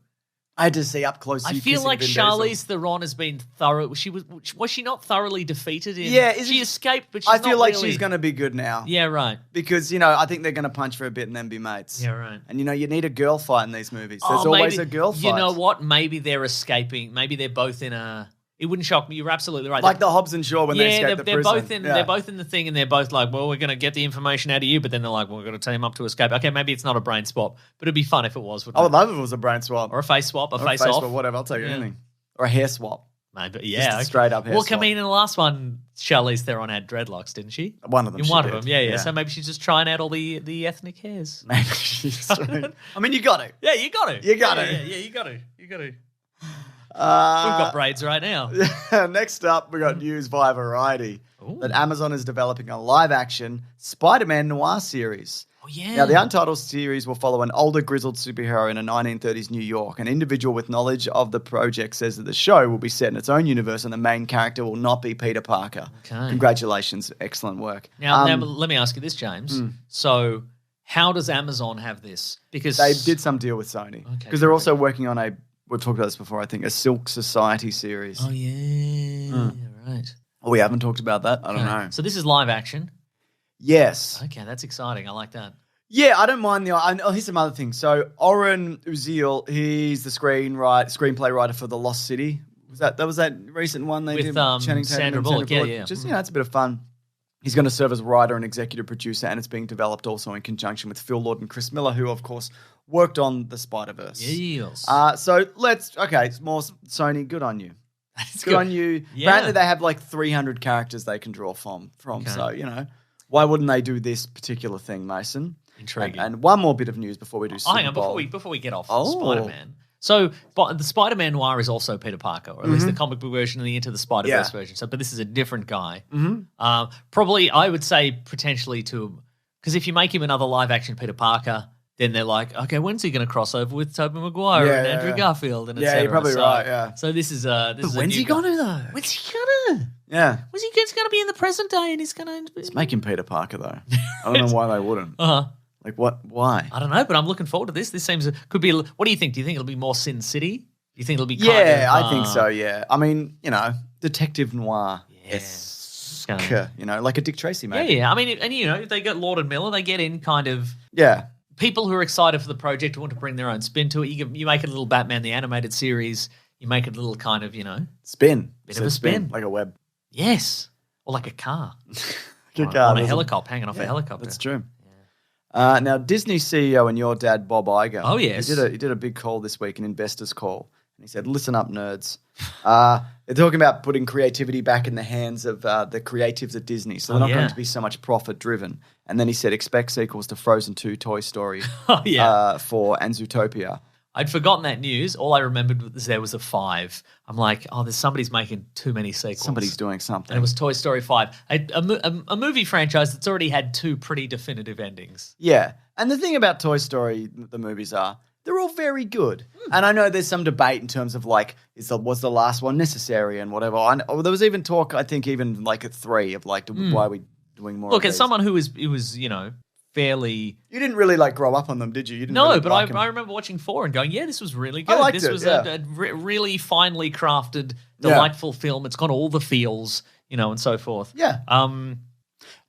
I had to see up close. I you feel kissing like Vin Diesel. Charlize Theron has been thorough. Was she not thoroughly defeated in? Yeah, she escaped, but she's I feel not like really. she's going to be good now. Yeah, right. Because, I think they're going to punch for a bit and then be mates. Yeah, right. And, you need a girl fight in these movies. There's Oh, always maybe- a girl fight. You know what? Maybe they're escaping. Maybe they're both in a. It wouldn't shock me. You're absolutely right. Like the Hobbs and Shaw when they escape the they're prison. both in. Yeah. They're both in the thing, and they're both like, "Well, we're going to get the information out of you," but then they're like, "Well, we're going to team up to escape." Okay, maybe it's not a brain swap, but it'd be fun if it was. I would Wouldn't it? love if it was a brain swap. Or a face swap, a Or face off. swap, whatever. I'll take Yeah. anything. Or a hair swap. Maybe, Just yeah, a straight up hair Well, swap. I mean, in the last one, Charlize Theron had dreadlocks, didn't she? One of them In she one did. of them, yeah. Yeah. So maybe she's just trying out all the ethnic hairs. Maybe she's doing- I mean, you got it. Yeah, you got it. You got it. Yeah, you got it. You got it. We've got braids right now. Next up, we got news via Variety Ooh. that Amazon is developing a live-action Spider-Man Noir series. Oh yeah. Now, the Untitled series will follow an older grizzled superhero in a 1930s New York. An individual with knowledge of the project says that the show will be set in its own universe and the main character will not be Peter Parker. Okay. Congratulations. Excellent work. Now, let me ask you this, James. So, how does Amazon have this? Because They did some deal with Sony. Okay, Because they're also working on we've talked about this before, I think, a Silk Society series. Oh yeah, right. Oh, we haven't talked about that? I don't Okay. know. So this is live action. Yes. Okay, that's exciting. I like that. Yeah, I don't mind here's some other things. So Oren Uziel, he's the screenplay writer for The Lost City. That was that recent one they With, did? Channing Tatum Sandra and Bullock. Yeah, yeah. Just it's a bit of fun. He's going to serve as writer and executive producer, and it's being developed also in conjunction with Phil Lord and Chris Miller, who of course worked on the Snyderverse. Yes. So it's more Sony. Good on you. That's Good on you. Yeah. Apparently they have like 300 characters they can draw from. Okay. So, why wouldn't they do this particular thing, Mason? Intriguing. And one more bit of news before we do Super hang on, Bowl. before we get off Oh. Spider-Man. So, the Spider-Man Noir is also Peter Parker, or at least the comic book version and the Into the Spider-Verse Yeah. version. So, but this is a different guy. Mm-hmm. Probably, I would say, potentially because if you make him another live-action Peter Parker, then they're like, okay, when's he going to cross over with Tobey Maguire Yeah, and yeah, Andrew yeah. Garfield and Yeah, etc. you're probably So- right, yeah. So this is a When's new he guy. going to though? When's he gonna? Yeah. He's going to be in the present day and he's going to? Let's make him Peter Parker though. I don't know why they wouldn't. Uh-huh. Like what? Why? I don't know, but I'm looking forward to this. This seems could be. What do you think? Do you think it'll be more Sin City? Do you think it'll be? Yeah, I think so. Yeah. I mean, detective noir. Yes. Like a Dick Tracey, Yeah, maybe. yeah. I mean, and if they get Lord and Miller, they get in kind of Yeah. people who are excited for the project who want to bring their own spin to it. You make it a little Batman the animated series. You make it a little kind of Spin. Bit of a spin. Like a web. yes, or like a car, Good on card, a isn't it? helicopter hanging off a helicopter. That's true. Now, Disney CEO and your dad, Bob Iger. Oh, yes. He did a big call this week, an investors call. he said, listen up, nerds. They're talking about putting creativity back in the hands of the creatives at Disney. So they're not going to be so much profit-driven. And then he said, expect sequels to Frozen 2, Toy Story, and Zootopia. I'd forgotten that news. All I remembered was there was a 5. I'm like, there's somebody's making too many sequels. Somebody's doing something. And it was Toy Story 5. A movie franchise that's already had 2 pretty definitive endings. Yeah. And the thing about Toy Story, the movies are, they're all very good. And I know there's some debate in terms of like, was the last one necessary and whatever. There was even talk, I think, even like at 3 of like, why are we doing more Look, of as these? someone who was, fairly... You didn't really like grow up on them, did you? You didn't No, really but like them. I remember watching 4 and going, yeah, this was really good. I liked this it, was yeah. a really finely crafted, delightful film. It's got all the feels, and so forth. Yeah.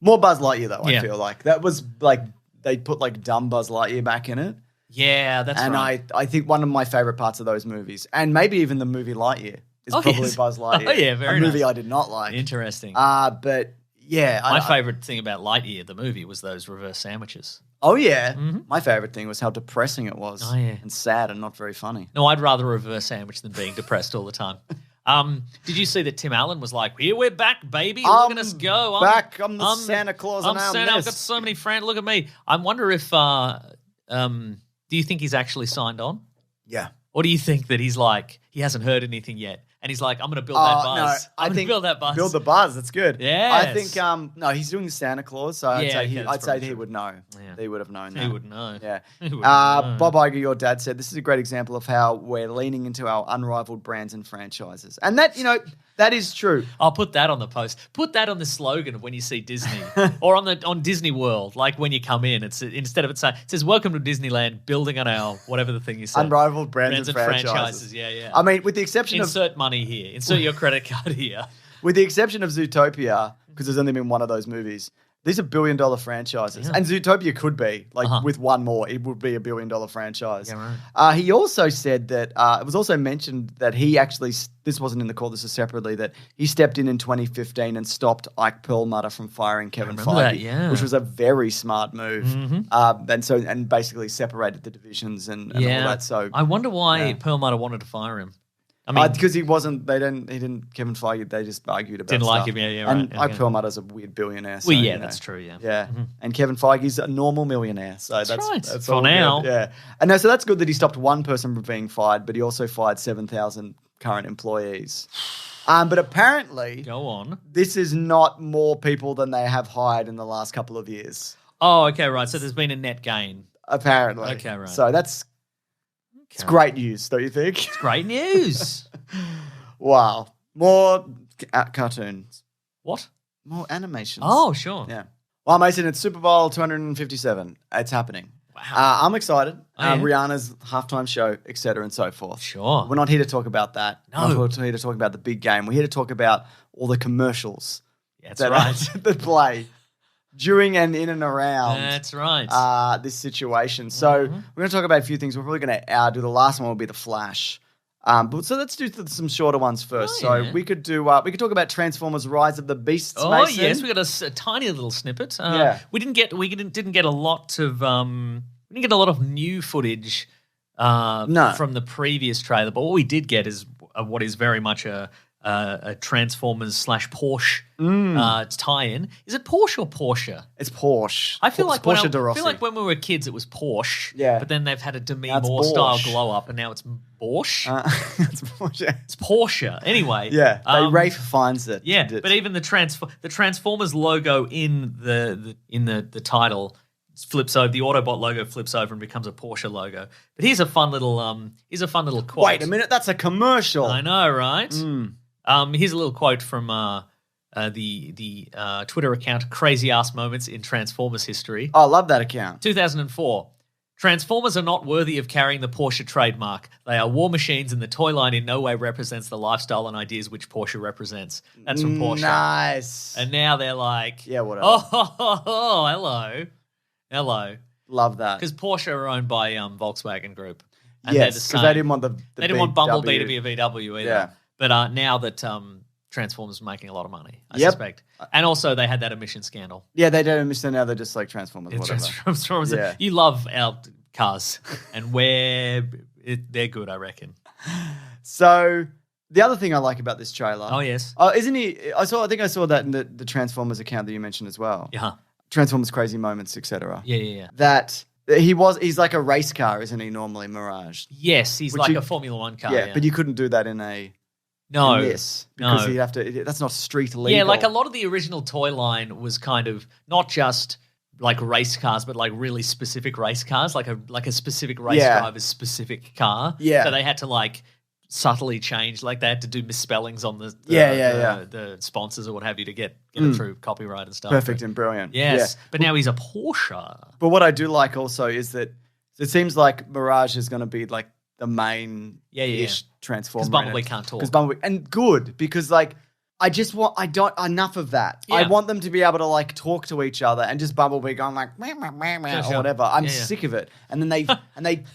More Buzz Lightyear, though, Yeah. I feel like. That was like, they put like dumb Buzz Lightyear back in it. Yeah, that's and right. I think one of my favorite parts of those movies, and maybe even the movie Lightyear, is probably yes. Buzz Lightyear. Oh, yeah, very a movie nice. I did not like. Interesting. But yeah. My favorite thing about Lightyear, the movie, was those reverse sandwiches. Oh, yeah. My favorite thing was how depressing it was. Oh, yeah. And sad and not very funny. No, I'd rather a reverse sandwich than being depressed all the time. Did you see that Tim Allen was like, here, we're back, baby. Look at us go. I'm the Santa Claus and I'm Santa. I've this. got so many friends. Look at me. I wonder if, do you think he's actually signed on? Yeah. Or do you think that he's like, he hasn't heard anything yet? And he's like, I'm going to build that buzz. No, I'm going to build that buzz. Build the buzz. That's good. Yes. I think no, he's doing Santa Claus, so I'd Yeah, say okay, that's I'd say probably he true. would know. Yeah. He would have known that. He would know. Yeah. He would know. Bob Iger, your dad, said this is a great example of how we're leaning into our unrivaled brands and franchises, and that that is true. I'll put that on the post. Put that on the slogan of when you see Disney or on Disney World, like when you come in. It's instead of it says "Welcome to Disneyland," building on our whatever the thing you said. Unrivaled brands and franchises. Yeah. I mean, with the exception Insert money here. Insert your credit card here. with the exception of Zootopia, because there's only been one of those movies. These are billion-dollar franchises. And Zootopia could be, with one more, it would be a billion-dollar franchise. Yeah, right. He also said that, it was also mentioned that he actually, this wasn't in the call, this is separately, that he stepped in 2015 and stopped Ike Perlmutter from firing Kevin remember Feige, that, yeah. which was a very smart move. And basically separated the divisions and all that. So I wonder why Perlmutter wanted to fire him. I mean, because he didn't, Kevin Feige, they just argued about Didn't like stuff. him, yeah, And right, Ike okay. Perlmutter's a weird billionaire. So, well, yeah, that's true, yeah. Yeah. And Kevin Feige's a normal millionaire. So that's right. That's For all good. now. Yeah. And no, so that's good that he stopped one person from being fired, but he also fired 7,000 current employees. But apparently, Go on. this is not more people than they have hired in the last couple of years. Oh, okay, right. So there's been a net gain. Apparently. Okay, right. So it's great news, don't you think? Great news. Wow. More cartoons. What? More animations. Oh, sure. Yeah. Well, Mason, it's Super Bowl 257. It's happening. Wow. I'm excited. Oh, yeah. Rihanna's halftime show, et cetera, and so forth. Sure. We're not here to talk about that. No. We're not here to talk about the big game. We're here to talk about all the commercials That's that, right. that play during and in and around That's right. this situation. So we're going to talk about a few things. We're probably going to do the last one will be the Flash. But so let's do some shorter ones first. Oh, yeah. So we could talk about Transformers: Rise of the Beasts. Oh Mason. yes, we got a tiny little snippet. Yeah. we didn't get a lot of new footage from the previous trailer, but what we did get is what is very much a Transformers / Porsche tie-in. Is it Porsche or Porsche? It's Porsche. I feel It's like Porsche de Rossi. when we were kids, it was Porsche. Yeah. But then they've had a Demi Now it's Moore style Porsche. glow up, and now it's Borsche. It's Porsche. It's Porsche. Anyway. Yeah, Rafe finds it. Yeah, Did it. but even the Transformers logo in the title flips over. The Autobot logo flips over and becomes a Porsche logo. But here's a fun little quote. Wait a minute, that's a commercial. I know, right? Here's a little quote from the Twitter account Crazy Ass Moments in Transformers History. Oh, I love that account. 2004. Transformers are not worthy of carrying the Porsche trademark. They are war machines, and the toy line in no way represents the lifestyle and ideas which Porsche represents. That's from Porsche. Nice. And now they're like, Yeah, whatever. Oh, hello. Love that. Because Porsche are owned by Volkswagen Group. And Yes, they're the because same. they didn't want the They didn't want Bumblebee to VW. be a VW either. Yeah. But now that Transformers are making a lot of money, I Yep. suspect. And also they had that emission scandal. Yeah, they don't miss now. They're just like Transformers, whatever. Transformers. Yeah. You love our cars, and they're good, I reckon. So the other thing I like about this trailer. Oh, yes. Isn't he? I think I saw that in the Transformers account that you mentioned as well. Yeah. Transformers crazy moments, etc. Yeah. That he's like a race car, isn't he? Normally, Mirage. Yes, he's like a Formula One car. Yeah, but you couldn't do that in this because you'd have to. That's not street legal. Yeah, like a lot of the original toy line was kind of not just like race cars, but like really specific race cars, like a specific race driver's specific car. Yeah. So they had to like subtly change, like they had to do misspellings on the sponsors or what have you to get it through copyright and stuff. Perfect and brilliant. Yes, Yeah. but now he's a Porsche. But what I do like also is that it seems like Mirage is going to be like the main Transformer. Because Bumblebee can't talk. Because Bumblebee, and good, because like I don't enough of that. Yeah. I want them to be able to like talk to each other and just Bumblebee going like meh, meh, meh, meh, or whatever. I'm sick of it. And then they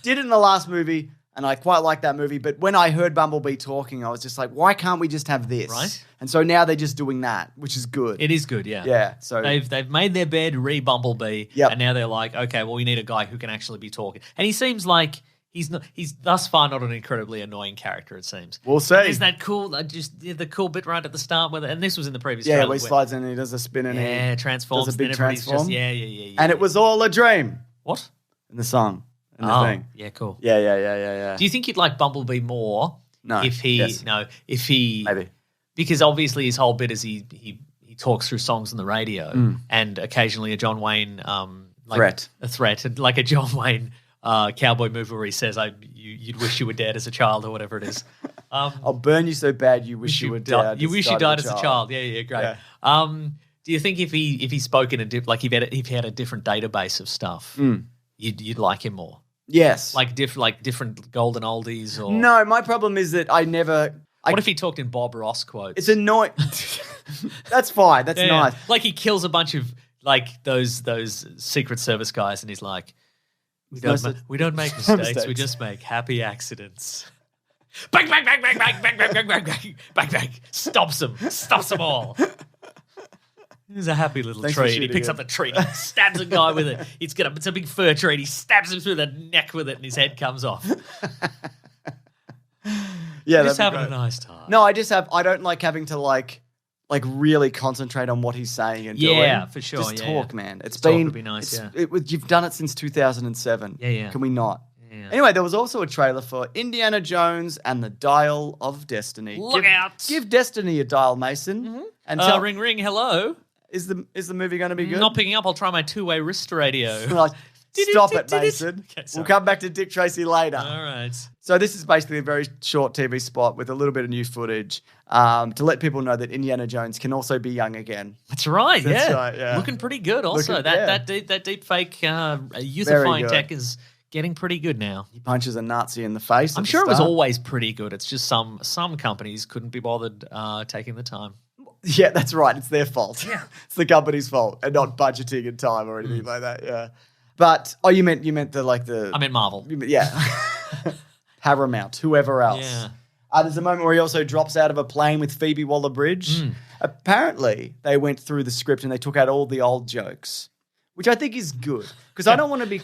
did it in the last movie. And I quite like that movie, but when I heard Bumblebee talking, I was just like, why can't we just have this? Right. And so now they're just doing that, which is good. It is good, yeah. Yeah. So they've made their bed re-Bumblebee, and now they're like, okay, well, we need a guy who can actually be talking. And he seems like he's thus far not an incredibly annoying character, it seems. We'll see. Is that cool? The cool bit right at the start, and this was in the previous trailer. Yeah, where he slides in and he does a spin and he transforms. does a big and everybody's transform. Just, and it was all a dream. What? In the song. In the thing. Yeah, cool. Yeah. Do you think you'd like Bumblebee more? No. If he maybe. Because obviously his whole bit is he talks through songs on the radio and occasionally a John Wayne threat, and like a John Wayne cowboy movie where he says, "You'd wish you were dead as a child" or whatever it is. I'll burn you so bad you wish you were dead. You wish you died as a child. Yeah, great. Yeah. Do you think if he spoke in if he had a different database of stuff, you'd like him more? Yes. Like different golden oldies or No, my problem is that I never. What if he talked in Bob Ross quotes? It's annoying. That's fine. That's nice. Like he kills a bunch of like those Secret Service guys, and he's like, we don't make mistakes. We just make happy accidents. Bang, bang, bang, bang, bang, bang, bang, bang, bang, bang, bang, bang. Stops them all. He's a happy little tree. And he picks up the tree, and stabs a guy with it. It's a big fir tree. And he stabs him through the neck with it, and his head comes off. Yeah, just having a nice time. No, I don't like having to like really concentrate on what he's saying and doing. Yeah, for sure. Just talk, man. Talk would be nice. You've done it since 2007. Yeah. Can we not? Yeah. Anyway, there was also a trailer for Indiana Jones and the Dial of Destiny. Look out! Give Destiny a dial, Mason. Mm-hmm. And tell, ring, ring, hello. Is the movie going to be good? Not picking up. I'll try my two-way wrist radio. Like, stop it, Mason. Okay, we'll come back to Dick Tracey later. All right. So this is basically a very short TV spot with a little bit of new footage to let people know that Indiana Jones can also be young again. That's right. That's right, yeah. Looking pretty good. Also, that deep fake youthifying Very good. tech is getting pretty good now. He punches a Nazi in the face. I'm sure it was always pretty good. It's just some companies couldn't be bothered taking the time. Yeah, that's right. It's their fault. Yeah. It's the company's fault and not budgeting in time or anything like that. Yeah. But you meant the I meant Marvel. Yeah. Paramount, whoever else. Yeah. There's a moment where he also drops out of a plane with Phoebe Waller-Bridge. Apparently, they went through the script and they took out all the old jokes, which I think is good because I don't want to be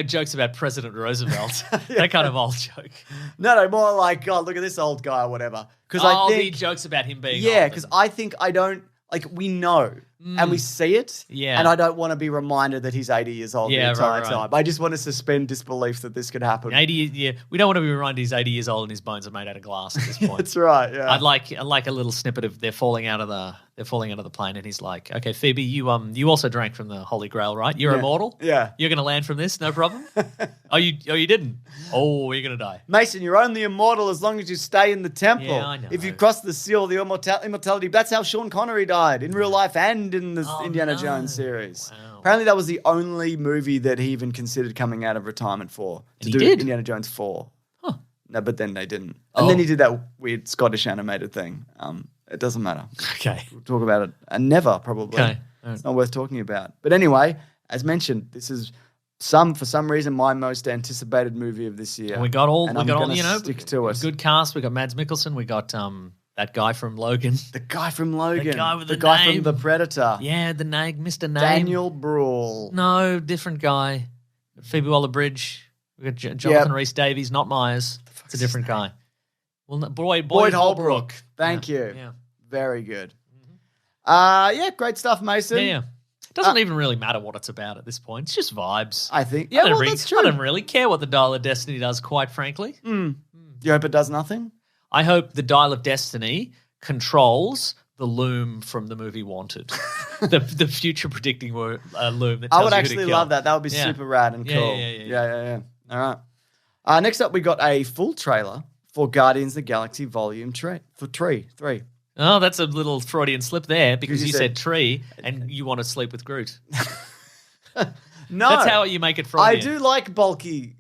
jokes about President Roosevelt. That kind of old joke. No, more like, God, look at this old guy or whatever. Because I think the jokes about him being yeah, old. because I think I don't like we know and we see it. Yeah. And I don't want to be reminded that he's 80 years old the entire time. I just want to suspend disbelief that this could happen. 80, yeah. We don't want to be reminded he's 80 years old and his bones are made out of glass at this point. That's right. Yeah. I'd like a little snippet of they're falling out of the plane, and he's like, "Okay, Phoebe, you also drank from the Holy Grail, right? You're immortal. Yeah. You're gonna land from this, no problem. You didn't. Oh, you're gonna die, Mason. You're only immortal as long as you stay in the temple. Yeah, I know. If you cross the seal, the immortality. That's how Sean Connery died in real life and in the Indiana Jones series. Wow. Apparently, that was the only movie that he even considered coming out of retirement for. And he did? Indiana Jones 4. Huh. No, but then they didn't. And then he did that weird Scottish animated thing. It doesn't matter. Okay. We'll talk about it. And never, probably. Okay. It's not worth talking about. But anyway, as mentioned, this is for some reason my most anticipated movie of this year. And we got all stick to it. Good cast. We got Mads Mikkelsen. We got that guy from Logan. The guy from Logan. The guy with the the guy name. from The Predator. Yeah, the name, Mr. Name. Daniel Bruhl. No, different guy. Phoebe Waller-Bridge. We got Jonathan Rhys-Davies, not Myers. It's a different guy. Well, Boyd Holbrook. Holbrook. Thank Yeah, you. Yeah. Very good. Yeah, great stuff, Mason. Yeah. It doesn't even really matter what it's about at this point. It's just vibes. I think. I Yeah, don't well, really, that's true. I don't really care what the Dial of Destiny does, quite frankly. You hope it does nothing? I hope the Dial of Destiny controls the loom from the movie Wanted. the future predicting loom that tells I would you who to actually kill. love that. That would be Yeah. super rad and Yeah, cool. yeah. All right. Next up, we got a full trailer for Guardians of the Galaxy Volume 3. Oh, that's a little Freudian slip there because you you said- said tree and you want to sleep with Groot. No. That's how you make it Freudian. I do like bulky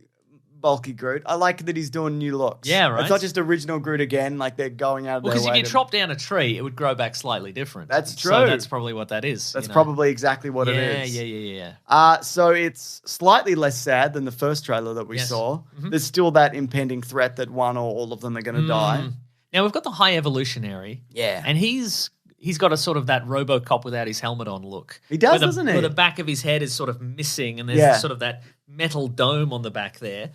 Groot. I like that he's doing new looks. Yeah, right. It's not just original Groot again, like they're going out of Well, their because way if you to- chop down a tree, it would grow back slightly different. That's So true. that's probably what that is. That's you know? probably exactly what it is. Yeah. So it's slightly less sad than the first trailer that we Yes. saw. There's still that impending threat that one or all of them are going to die. Now we've got the High Evolutionary. Yeah. And he's got a sort of that RoboCop without his helmet on look. He does, where doesn't he? Where the back of his head is sort of missing and there's Yeah. sort of that metal dome on the back there.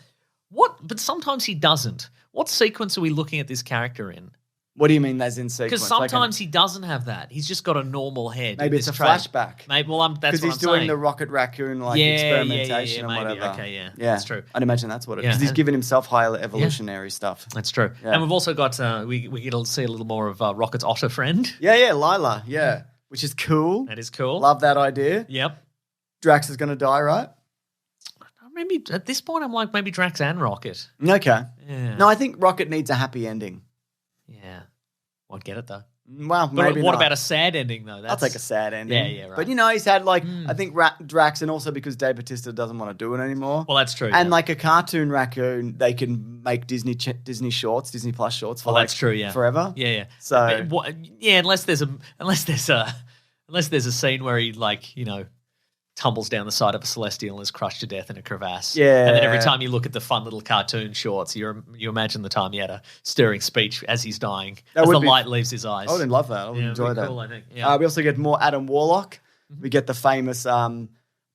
But sometimes he doesn't. What sequence are we looking at this character in? What do you mean as in sequence? Because sometimes he doesn't have that. He's just got a normal head. Maybe in it's a this trailer. flashback. Maybe, well, that's Because what he's I'm doing saying. the Rocket Raccoon experimentation and maybe. whatever. Okay, yeah. Yeah, That's true. I'd imagine that's what it is. Yeah. Because he's given himself higher evolutionary stuff. That's true. Yeah. And we've also got, we get to see a little more of Rocket's otter friend. Yeah, Lila, yeah. Which is cool. That is cool. Love that idea. Yep. Drax is going to die, right? Maybe at this point, I'm like, maybe Drax and Rocket. Okay. Yeah. No, I think Rocket needs a happy ending. Yeah. Won't get it, though. Well, But maybe what not. about a sad ending, though? I'll take a sad ending. Yeah, right. But, he's had, I think Drax, and also because Dave Bautista doesn't want to do it anymore. Well, that's true. And, yeah. a cartoon raccoon, they can make Disney shorts, Disney Plus shorts for, that's true, yeah. forever. Yeah. So- unless there's a scene where he, tumbles down the side of a celestial and is crushed to death in a crevasse. Yeah. And then every time you look at the fun little cartoon shorts, you imagine the time he had a stirring speech as he's dying, as the light leaves his eyes. I would love that. I would enjoy it'd be that. cool, I think. Yeah. We also get more Adam Warlock. We get the famous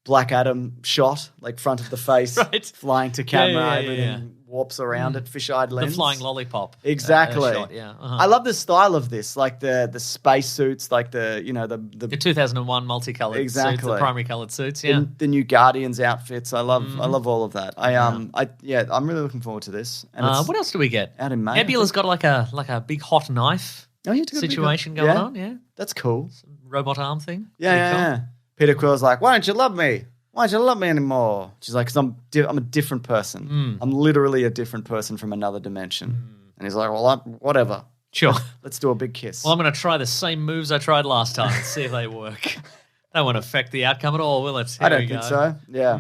Black Adam shot, front of the face, Right. flying to camera, Yeah. everything warps around it, fish-eyed lens. The flying lollipop. Exactly. Shot, yeah. Uh-huh. I love the style of this, the space suits, The 2001 multicolored suits, Exactly. the primary colored suits, yeah. the new Guardians outfits. I love all of that. I'm really looking forward to this. And it's What else do we get? out in May. I Nebula's think. got like a big hot knife Oh, you have to go situation bigger. going Yeah? on, yeah. That's cool. Robot arm thing. Yeah, Pretty cool. yeah. Peter Quill's like, why don't you love me? Why don't you love me anymore? She's like, because I'm a different person. I'm literally a different person from another dimension. And he's like, well, whatever. Sure. Let's do a big kiss. Well, I'm going to try the same moves I tried last time and see if they work. That won't affect the outcome at all, will it? I don't think so. Yeah.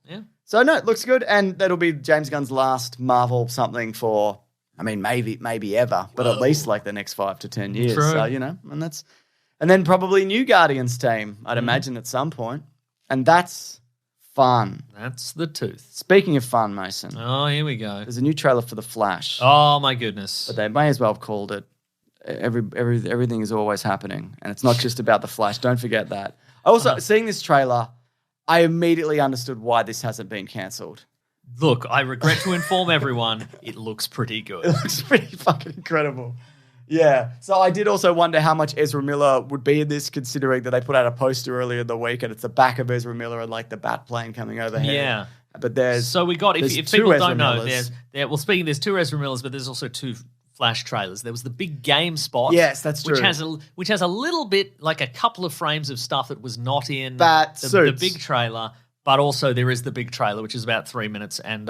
Yeah. So, no, it looks good. And that'll be James Gunn's last Marvel something for, maybe ever, but at least the next 5 to 10 years. True. So, and then probably new Guardians team, I'd imagine at some point. And that's fun. That's the tooth. Speaking of fun, Mason, Oh, here we go. there's a new trailer for The Flash. Oh, my goodness. But they may as well have called it Everything is Always Happening. And it's not just about The Flash. Don't forget that. Also, seeing this trailer, I immediately understood why this hasn't been cancelled. Look, I regret to inform everyone, it looks pretty good. It looks pretty fucking incredible. Yeah. So I did also wonder how much Ezra Miller would be in this, considering that they put out a poster earlier in the week and it's the back of Ezra Miller and the bat plane coming overhead. Yeah. But there's So we got, there's if two people Ezra don't know, Millers. there's two Ezra Millers, but there's also two Flash trailers. There was the big game spot. Yes, that's true. Which has a little bit, a couple of frames of stuff that was not in Bat the suits. big trailer, but also there is the big trailer, which is about 3 minutes, and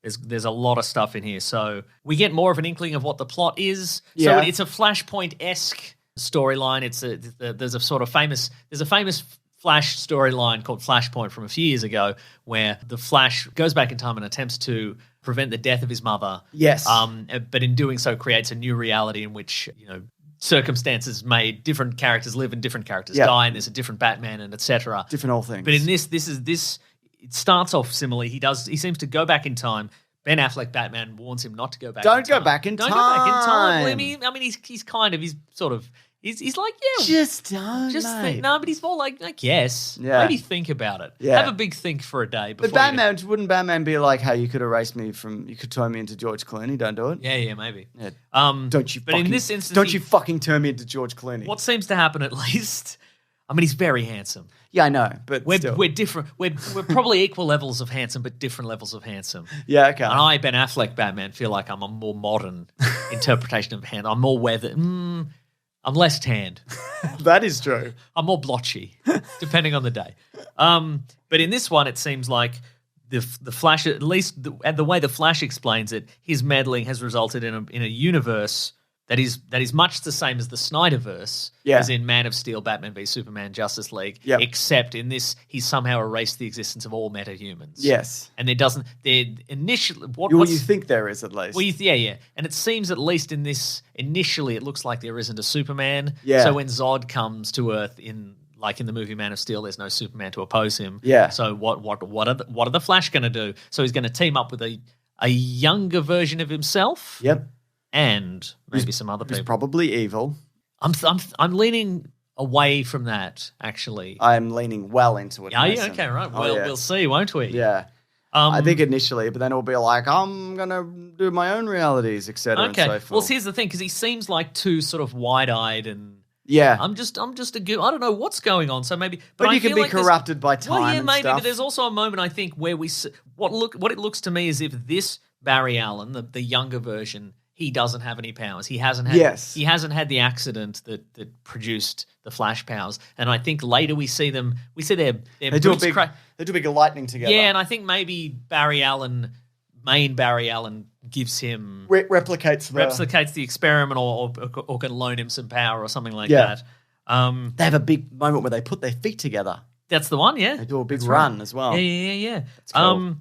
there's a lot of stuff in here. So we get more of an inkling of what the plot is. Yeah. So it's a Flashpoint-esque storyline. There's a famous Flash storyline called Flashpoint from a few years ago, where the Flash goes back in time and attempts to prevent the death of his mother. Yes. But in doing so, creates a new reality in which circumstances made different characters live and different characters Yep. die, and there's a different Batman and etc. different all things. But in this it starts off similarly. He seems to go back in time. Ben Affleck Batman warns him not to go back. Don't in go time. back in Don't go back in time. time. Well, he's He's like, Just don't, just mate. think. No, but he's more like yes. Yeah. Maybe think about it. Yeah. Have a big think for a day. Before But Batman, wouldn't Batman be like, hey, you could erase me you could turn me into George Clooney, don't do it? Yeah, maybe. Yeah. But in this instance, don't you fucking turn me into George Clooney. what seems to happen at least? I mean, he's very handsome. Yeah, I know, but We're still. we're different. We're probably equal levels of handsome, but different levels of handsome. Yeah, okay. And I, Ben Affleck, Batman, feel like I'm a more modern interpretation of hand. I'm more weathered. I'm less tanned. That is true. I'm more blotchy, depending on the day. But in this one, it seems like the Flash, at least the way the Flash explains it, his meddling has resulted in a universe that is much the same as the Snyderverse, as in Man of Steel, Batman v Superman, Justice League, except in this he's somehow erased the existence of all metahumans. Yes. And initially You think there is at least. Well, yeah. And it seems at least in this, initially it looks like there isn't a Superman. Yeah. So when Zod comes to Earth in the movie Man of Steel, there's no Superman to oppose him. Yeah. So what are the Flash going to do? So he's going to team up with a younger version of himself. Yep. And maybe some other He's people. probably evil. I'm leaning away from that, actually. I'm leaning well into it. Yeah, Mason. okay, right. Oh, Well, yeah. we'll see, won't we? Yeah. I think initially, but then it'll be like, I'm going to do my own realities, etc. Okay. and so forth. Well, here's the thing, because he seems like too sort of wide-eyed and yeah. I'm just a good. I don't know what's going on. So maybe, But I you can feel be like corrupted by time Well, yeah, and maybe. stuff. But there's also a moment I think where what it looks to me as if this Barry Allen, the younger version, he doesn't have any powers. He hasn't had. Yes. He hasn't had the accident that produced the Flash powers. And I think later we see them. We see their They do a boots big, they do a big lightning together. Yeah, and I think maybe Barry Allen gives him replicates the experiment or can loan him some power or something like Yeah. that. They have a big moment where they put their feet together. That's the one, yeah. They do a big That's run right. as well. Yeah. cool.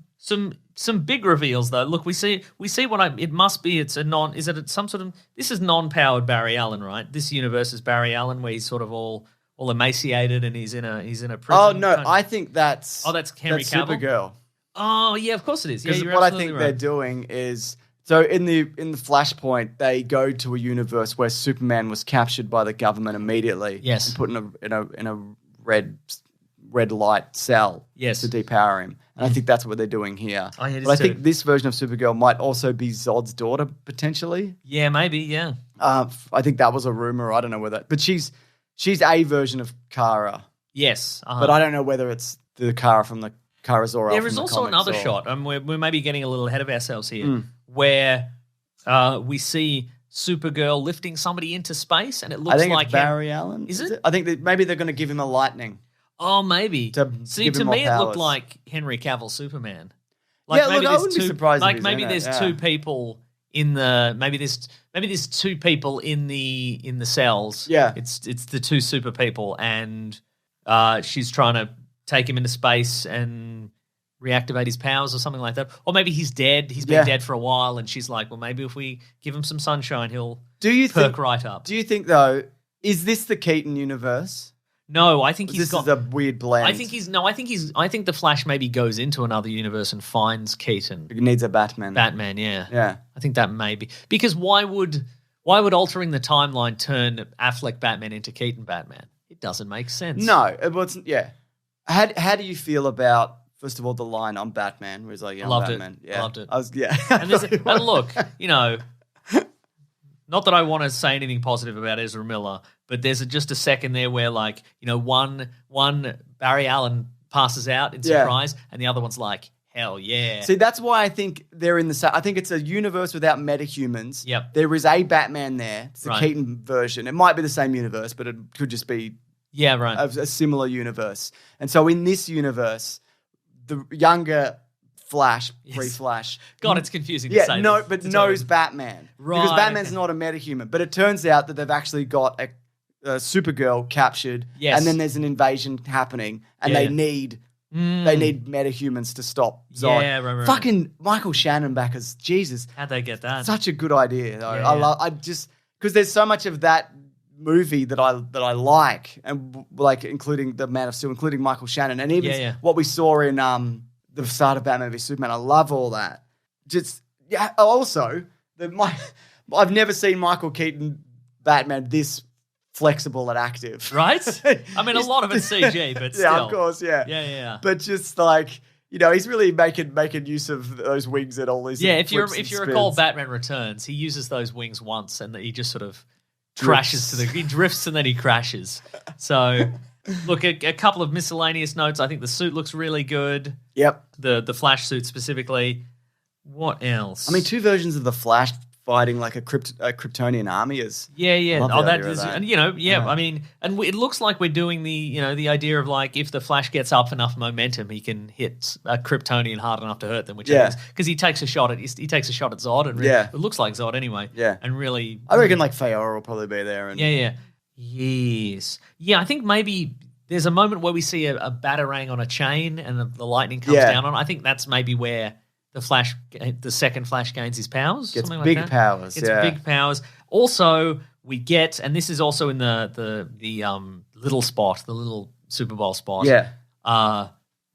Some big reveals though. Look, we see what it must be. It's this is non-powered Barry Allen, right? This universe is Barry Allen where he's sort of all emaciated and he's in a prison. Oh no, I think that's Henry Cavill? Supergirl. Oh yeah, of course it is. Yeah, Because you're what I absolutely think right. they're doing is so in the Flashpoint, they go to a universe where Superman was captured by the government immediately. Yes. And put in a red light cell. Yes. To depower him. And I think that's what they're doing here. Oh, yeah, it but I is think too. this version of Supergirl might also be Zod's daughter potentially. Yeah, maybe. Yeah. I think that was a rumor. I don't know whether, but she's a version of Kara. Yes. But I don't know whether it's the Kara from the Kara Zor-El There from is the also comics another or- shot, and we're maybe getting a little ahead of ourselves here, where we see Supergirl lifting somebody into space, and it looks I think like it's Barry Allen. Is it? I think that maybe they're going to give him a lightning. Oh, maybe. To See, give to him more me, it looked powers. like Henry Cavill Superman. Yeah, look, maybe I there's wouldn't be surprised if Like he's maybe in it, there's yeah. two people in the maybe there's two people in the cells. Yeah. it's the two super people, and she's trying to take him into space and reactivate his powers or something like that. Or maybe he's dead. He's been Yeah. dead for a while, and she's like, well, maybe if we give him some sunshine, he'll Do you perk think? right up. Do you think though? Is this the Keaton universe? No, I think Or he's this got. is a weird blend. I think the Flash maybe goes into another universe and finds Keaton. He needs a Batman. Batman, yeah. Yeah. I think that may be. Because why would altering the timeline turn Affleck Batman into Keaton Batman? It doesn't make sense. No, it wasn't. Yeah. How do you feel about first of all the line "I'm Batman"? Where he's like, "Yeah, I'm Loved it. Batman." Yeah. Loved it. I was yeah. And look, not that I want to say anything positive about Ezra Miller, but there's just a second there where, like, one Barry Allen passes out in Yeah. surprise, and the other one's like, hell yeah. See, that's why I think they're in the same. I think it's a universe without metahumans. Yep. There is a Batman there. It's the Right. Keaton version. It might be the same universe, but it could just be Yeah, right. a similar universe. And so in this universe, the younger Flash, Yes. pre-Flash. God, it's confusing to Yeah, say. no, this. but It's knows already- Batman. Right, Because Batman's okay. not a metahuman. But it turns out that they've actually got a Supergirl captured. Yes. And then there's an invasion happening. And Yeah, they yeah. need metahumans to stop Zod. Yeah, right. Fucking Michael Shannon back as Jesus. How'd they get that? Such a good idea, though. Yeah, I just because there's so much of that movie that I like, and like including the Man of Steel, including Michael Shannon, and even Yeah. what we saw in the start of Batman v Superman. I love all that. Just yeah. Also, I've never seen Michael Keaton Batman this flexible and active. Right? I mean, a lot of it's CG, but still. Yeah, of course, yeah. Yeah. But just like, he's really making use of those wings and all these. Yeah, if you spins. recall Batman Returns, he uses those wings once and he just sort of crashes he drifts and then he crashes. So, look, a couple of miscellaneous notes. I think the suit looks really good. Yep. The Flash suit specifically. What else? I mean, 2 versions of the Flash fighting like a Kryptonian army is. Yeah. Love the idea of that. And I mean, and it looks like we're doing the idea of like if the Flash gets up enough momentum, he can hit a Kryptonian hard enough to hurt them, which is because he takes a shot at Zod, and really, it looks like Zod anyway. Yeah, and really, I reckon like Feora will probably be there. And yes, I think maybe. There's a moment where we see a batarang on a chain and the lightning comes down on it. I think that's maybe where the second Flash gains his powers. Gets something big like that. powers. It's big powers. Also, we get, and this is also in the little spot, the little Super Bowl spot. Yeah.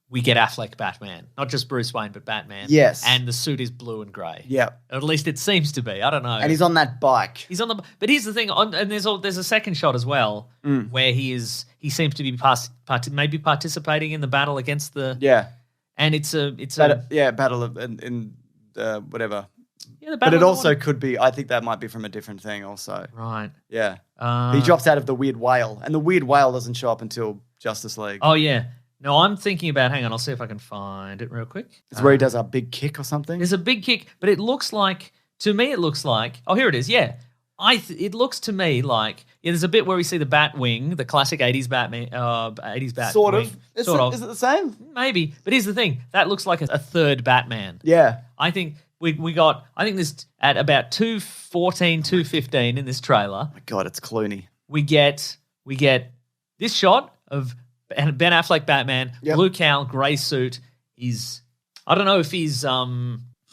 We get Affleck Batman, not just Bruce Wayne, but Batman. Yes. And the suit is blue and grey. Yeah. At least it seems to be. I don't know. And he's on that bike. But here's the thing, and there's a second shot as well where he seems to be maybe participating in the battle against the. Yeah. And it's a battle of in whatever. Yeah, but it also could be. I think that might be from a different thing, also. Right. Yeah. He drops out of the weird whale, and the weird whale doesn't show up until Justice League. Oh yeah. No, I'm thinking about. Hang on, I'll see if I can find it real quick. It's where he does a big kick or something. There's a big kick, but it looks like to me. It looks like. Oh, here it is. Yeah. It looks to me like there's a bit where we see the bat wing, the classic 80s Batman, 80s bat sort wing. of. Is it the same? Maybe, but here's the thing: that looks like a third Batman. Yeah, I think we got. I think this at about 2:14, 2:15 in this trailer. Oh my God, it's Clooney. We get this shot of Ben Affleck Batman, blue cowl, grey suit. I don't know if he's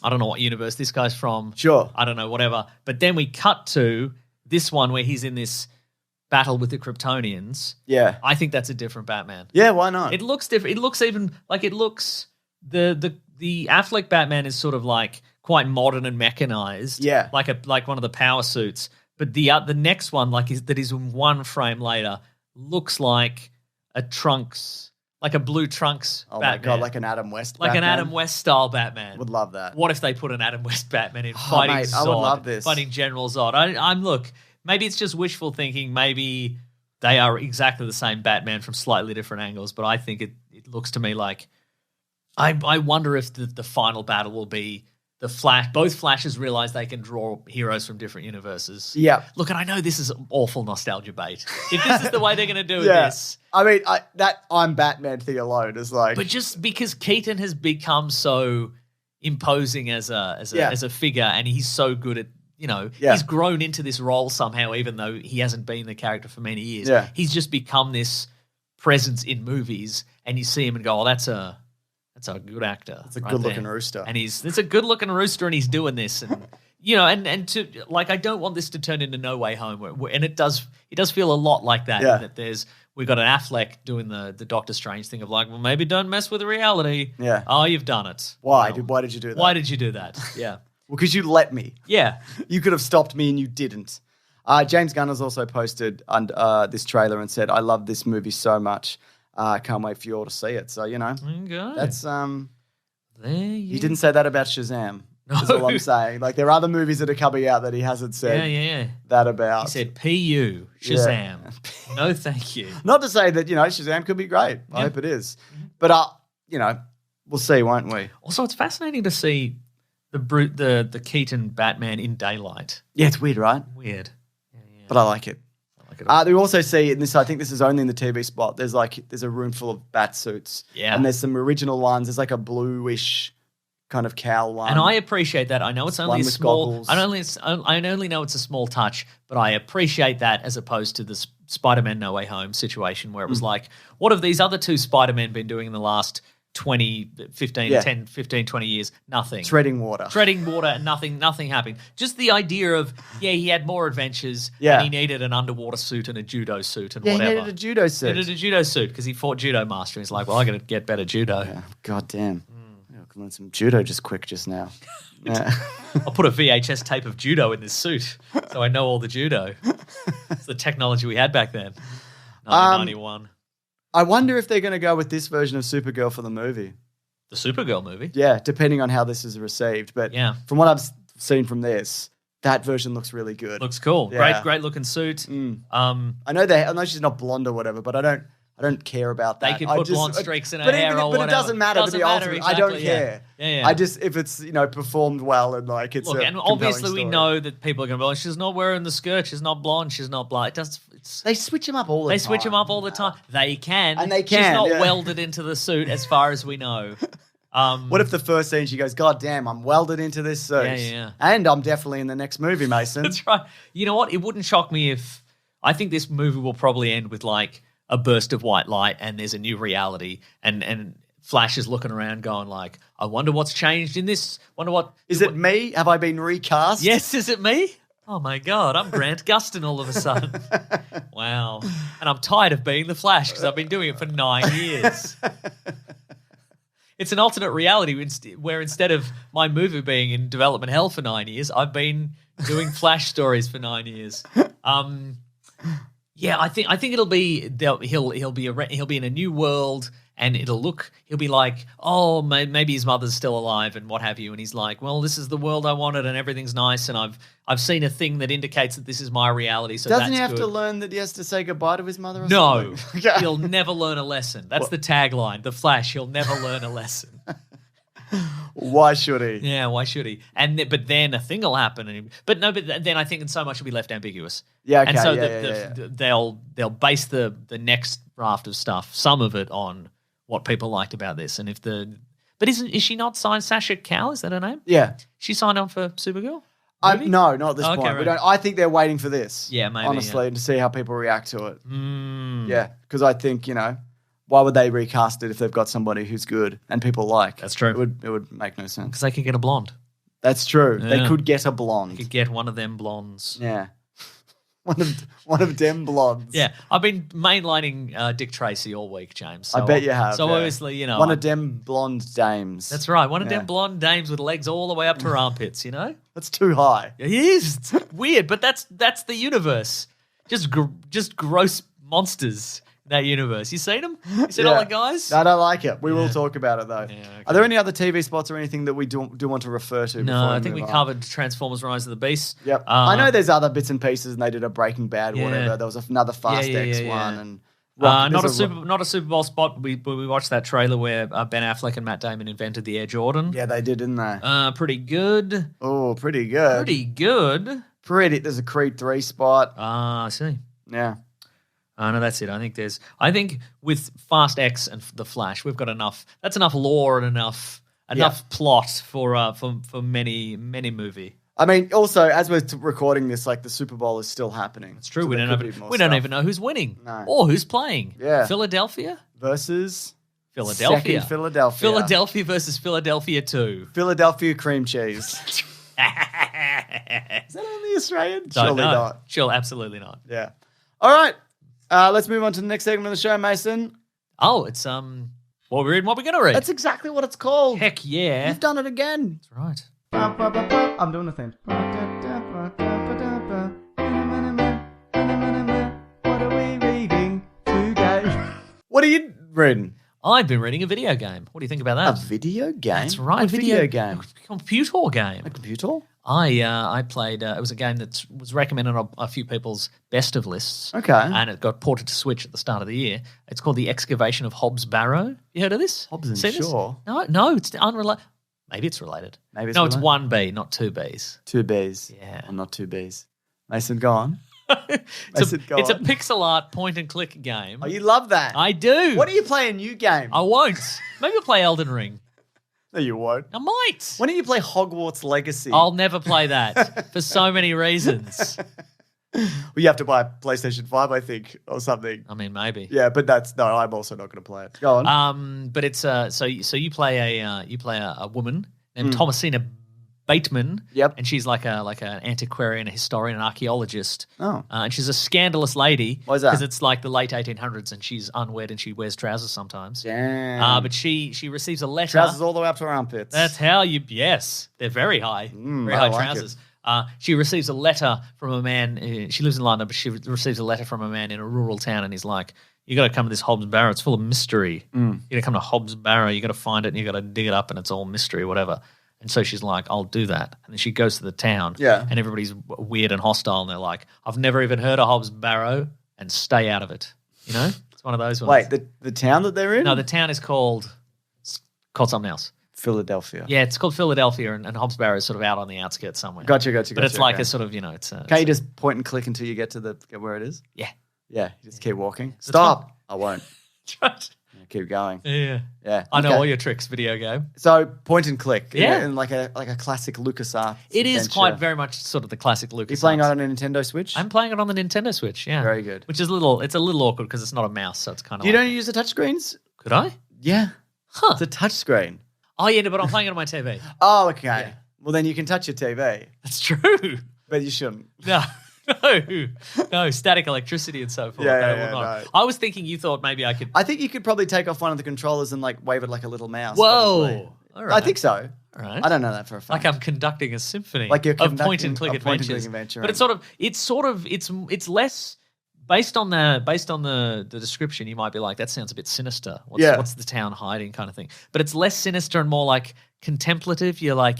I don't know what universe this guy's from. Sure. I don't know, whatever. But then we cut to this one where he's in this battle with the Kryptonians. Yeah. I think that's a different Batman. Yeah, why not? It looks different. It looks even like the Affleck Batman is sort of like quite modern and mechanized. Yeah. Like one of the power suits. But the next one that is in one frame later looks like a Trunks. Like a blue Trunks Batman. My God, like an Adam West Like Batman. an Adam West style Batman. Would love that. What if they put an Adam West Batman in fighting mate, Zod? I would love this. Fighting General Zod. Look, maybe it's just wishful thinking. Maybe they are exactly the same Batman from slightly different angles, but I think it looks to me like I wonder if the final battle will be the Flash. Both Flashes realize they can draw heroes from different universes. Yeah. Look, and I know this is awful nostalgia bait. If this is the way they're going to do this. I mean, that I'm Batman thing alone is like. But just because Keaton has become so imposing as a figure, and he's so good at, he's grown into this role somehow, even though he hasn't been the character for many years. Yeah. He's just become this presence in movies, and you see him and go, "Oh, that's a good actor. It's a good-looking rooster." And it's a good-looking rooster, and he's doing this, and and to like, I don't want this to turn into No Way Home, and it does feel a lot like that. Yeah. That we got an Affleck doing the Doctor Strange thing of like, well, maybe don't mess with the reality. Yeah. Oh, you've done it. Why? Why did you do that? Why did you do that? Yeah. Well, because you let me. Yeah. You could have stopped me and you didn't. James Gunn has also posted this trailer and said, "I love this movie so much. Can't wait for you all to see it." So, Okay. that's There He didn't say that about Shazam. That's all I'm saying. Like, there are other movies that are coming out that he hasn't said that about. He said P.U. Shazam. No, thank you. Not to say that, Shazam could be great. I hope it is. But, we'll see, won't we? Also, it's fascinating to see the Keaton Batman in daylight. Yeah, it's weird, right? Weird. But I like it. Also. We also see in this. I think this is only in the TV spot. There's a room full of bat suits. Yeah, and there's some original ones. There's like a bluish kind of cowl one, and I appreciate that. I know it's only a small. Goggles. I only know it's a small touch, but I appreciate that as opposed to the Spider-Man No Way Home situation where it was like, what have these other two Spider-Men been doing in the last 10, 15, 20 years? Nothing. Treading water and nothing happened. Just the idea of, he had more adventures and he needed an underwater suit and a judo suit and whatever. He needed a judo suit. He needed a judo suit because he fought Judo Master. He's like, well, I got to get better judo. Yeah. God damn. I can learn some judo just now. Yeah. I'll put a VHS tape of judo in this suit so I know all the judo. It's the technology we had back then. 1991. I wonder if they're going to go with this version of Supergirl for the movie. The Supergirl movie? Yeah, depending on how this is received. But from what I've seen from this, that version looks really good. Looks cool. Yeah. Great looking suit. I know she's not blonde or whatever, but I don't care about that. They could put blonde streaks in her hair or but whatever. it doesn't matter to be ultimate. Exactly, I don't care. Yeah. I just, if it's, performed well and like it's Look, a and compelling obviously we story. know that people are going to be like, she's not wearing the skirt, she's not blonde, she's not black. They switch them up all the time. They switch them up all the time. They can. And they She's can, not yeah. welded into the suit as far as we know. What if the first scene she goes, God damn, I'm welded into this suit. Yeah. And I'm definitely in the next movie, Mason. That's right. You know what? It wouldn't shock me if I think this movie will probably end with like a burst of white light and there's a new reality and Flash is looking around going like, I wonder what's changed in this. Wonder what Is it me? Have I been recast? Yes, is it me? Oh my God, I'm Grant Gustin all of a sudden. Wow. And I'm tired of being the Flash because I've been doing it for 9 years. It's an alternate reality where instead of my movie being in development hell for 9 years, I've been doing Flash stories for 9 years. Yeah, I think it'll be he'll be in a new world and he'll be like, oh, maybe his mother's still alive and what have you, and he's like, well, this is the world I wanted and everything's nice and I've seen a thing that indicates that this is my reality. So Doesn't that's he have good. to learn that he has to say goodbye to his mother? Or No, something? he'll never learn a lesson. That's the tagline. The Flash, he'll never learn a lesson. Why should he? Yeah, why should he? But then a thing will happen. But then I think so much will be left ambiguous. Yeah, okay, and so yeah. they'll base the next raft of stuff, some of it on what people liked about this, and is she not signed? Sasha Cal, is that her name? Yeah. She signed on for Supergirl. No, not at this Okay, point. right. We don't. I think they're waiting for this. Yeah, maybe, honestly, to see how people react to it. Mm. Yeah, because I think why would they recast it if they've got somebody who's good and people like? That's true. It would make no sense. Because they could get a blonde. That's true. Yeah. They could get a blonde. They could get one of them blondes. Yeah. One of them blondes. Yeah, I've been mainlining Dick Tracey all week, James. I So, bet you have. So yeah. obviously, one of them blonde dames. That's right. One of Yeah. them blonde dames with legs all the way up to her armpits. That's too high. It is. It's weird, but that's the universe. Just gross monsters in that universe. You seen them? You seen all the guys? I don't like it. We will talk about it though. Yeah, okay. Are there any other TV spots or anything that we do want to refer to? No, before I think we move on? covered Transformers: Rise of the Beast. Yep. I know there's other bits and pieces, and they did a Breaking Bad, Yeah. whatever. There was another Fast X one, and not a Super Bowl spot. We watched that trailer where Ben Affleck and Matt Damon invented the Air Jordan. Yeah, they did, didn't they? Pretty good. Oh, pretty good. Pretty good. There's a Creed 3 spot. I see. Yeah. No, that's it. I think with Fast X and the Flash, we've got enough. That's enough lore and enough plot for many movie. I mean, also as we're recording this, like the Super Bowl is still happening. It's true. So We there don't could be more even stuff. know who's winning No. or who's playing. Yeah. Philadelphia versus Philadelphia. Second Philadelphia. Philadelphia versus Philadelphia 2. Philadelphia cream cheese. Is that only Australian? Don't Surely know. not. Sure, absolutely not. Yeah. All right. Let's move on to the next segment of the show, Mason. Oh, it's what we're reading. What we're gonna read? That's exactly what it's called. Heck yeah. You've done it again. That's right. I'm doing the thing. What are we reading today? What are you reading? I've been reading a video game. What do you think about that? A video game? That's right. What video game? A computer game. A computer? I played. It was a game that was recommended on a few people's best of lists. Okay. And it got ported to Switch at the start of the year. It's called The Excavation of Hobbs Barrow. You heard of this? Hobbs and Seen this? Shaw? No, it's unrelated. Maybe it's related. Maybe it's no, related? it's one B, not two Bs. Two Bs. Yeah. Or not two Bs. Mason, go on. It's a pixel art point and click game. Oh, you love that. I do. Why do you play a new game? I won't. Maybe I'll play Elden Ring. No, you won't. I might. Why don't you play Hogwarts Legacy? I'll never play that for so many reasons. Well, you have to buy a PlayStation 5, I think, or something. I mean, maybe. Yeah, but I'm also not going to play it. Go on. But it's so you play a woman named Thomasina Bateman. Yep. And she's like an antiquarian, a historian, an archaeologist. Oh. And she's a scandalous lady. Why is that? Because it's like the late 1800s and she's unwed and she wears trousers sometimes. Damn. But she receives a letter. Trousers all the way up to her armpits. That's how yes, they're very high, very I high like trousers. She receives a letter from a man. She lives in London, but she receives a letter from a man in a rural town, and he's like, "You got to come to this Hobbs Barrow. It's full of mystery. You got to come to Hobbs Barrow. You got to find it, and you got to dig it up, and it's all mystery, whatever." And so she's like, "I'll do that." And then she goes to the town, and everybody's weird and hostile, and they're like, "I've never even heard of Hobbs Barrow, and stay out of it." You know, it's one of those ones. Wait, the town that they're in? No, the town is called something else. Philadelphia. Yeah, it's called Philadelphia, and Hobbs Barrow is sort of out on the outskirts somewhere. Gotcha. But it's like a sort of, it's Can you just point and click until you get to get where it is? Yeah. Yeah, you just keep walking. Stop. I won't. Right. Keep going. Yeah. Yeah. I know Okay. all your tricks, video game. So point and click. Yeah. And like a classic LucasArts. It is adventure. quite very much sort of the classic Lucas. You're playing on a Nintendo Switch? I'm playing it on the Nintendo Switch, yeah. Very good. Which is it's a little awkward because it's not a mouse, so it's kind of You don't use the touchscreens? Could I? Yeah. Huh. It's a touchscreen. Oh, yeah, but I'm playing it on my TV. Oh, okay. Well, then you can touch your TV, That's true. but you shouldn't. No, static electricity and so forth. Yeah, I yeah, will not. no. I was thinking you thought maybe I could. I think you could probably take off one of the controllers and like wave it like a little mouse. Whoa. probably. All right. I think so. All right. I don't know that for a fact. Like I'm conducting a symphony Like you're of point conducting and click a point and click adventures. adventure. But it's less based on the description. You might be like, that sounds a bit sinister. What's the town hiding kind of thing? But it's less sinister and more like contemplative. You're like,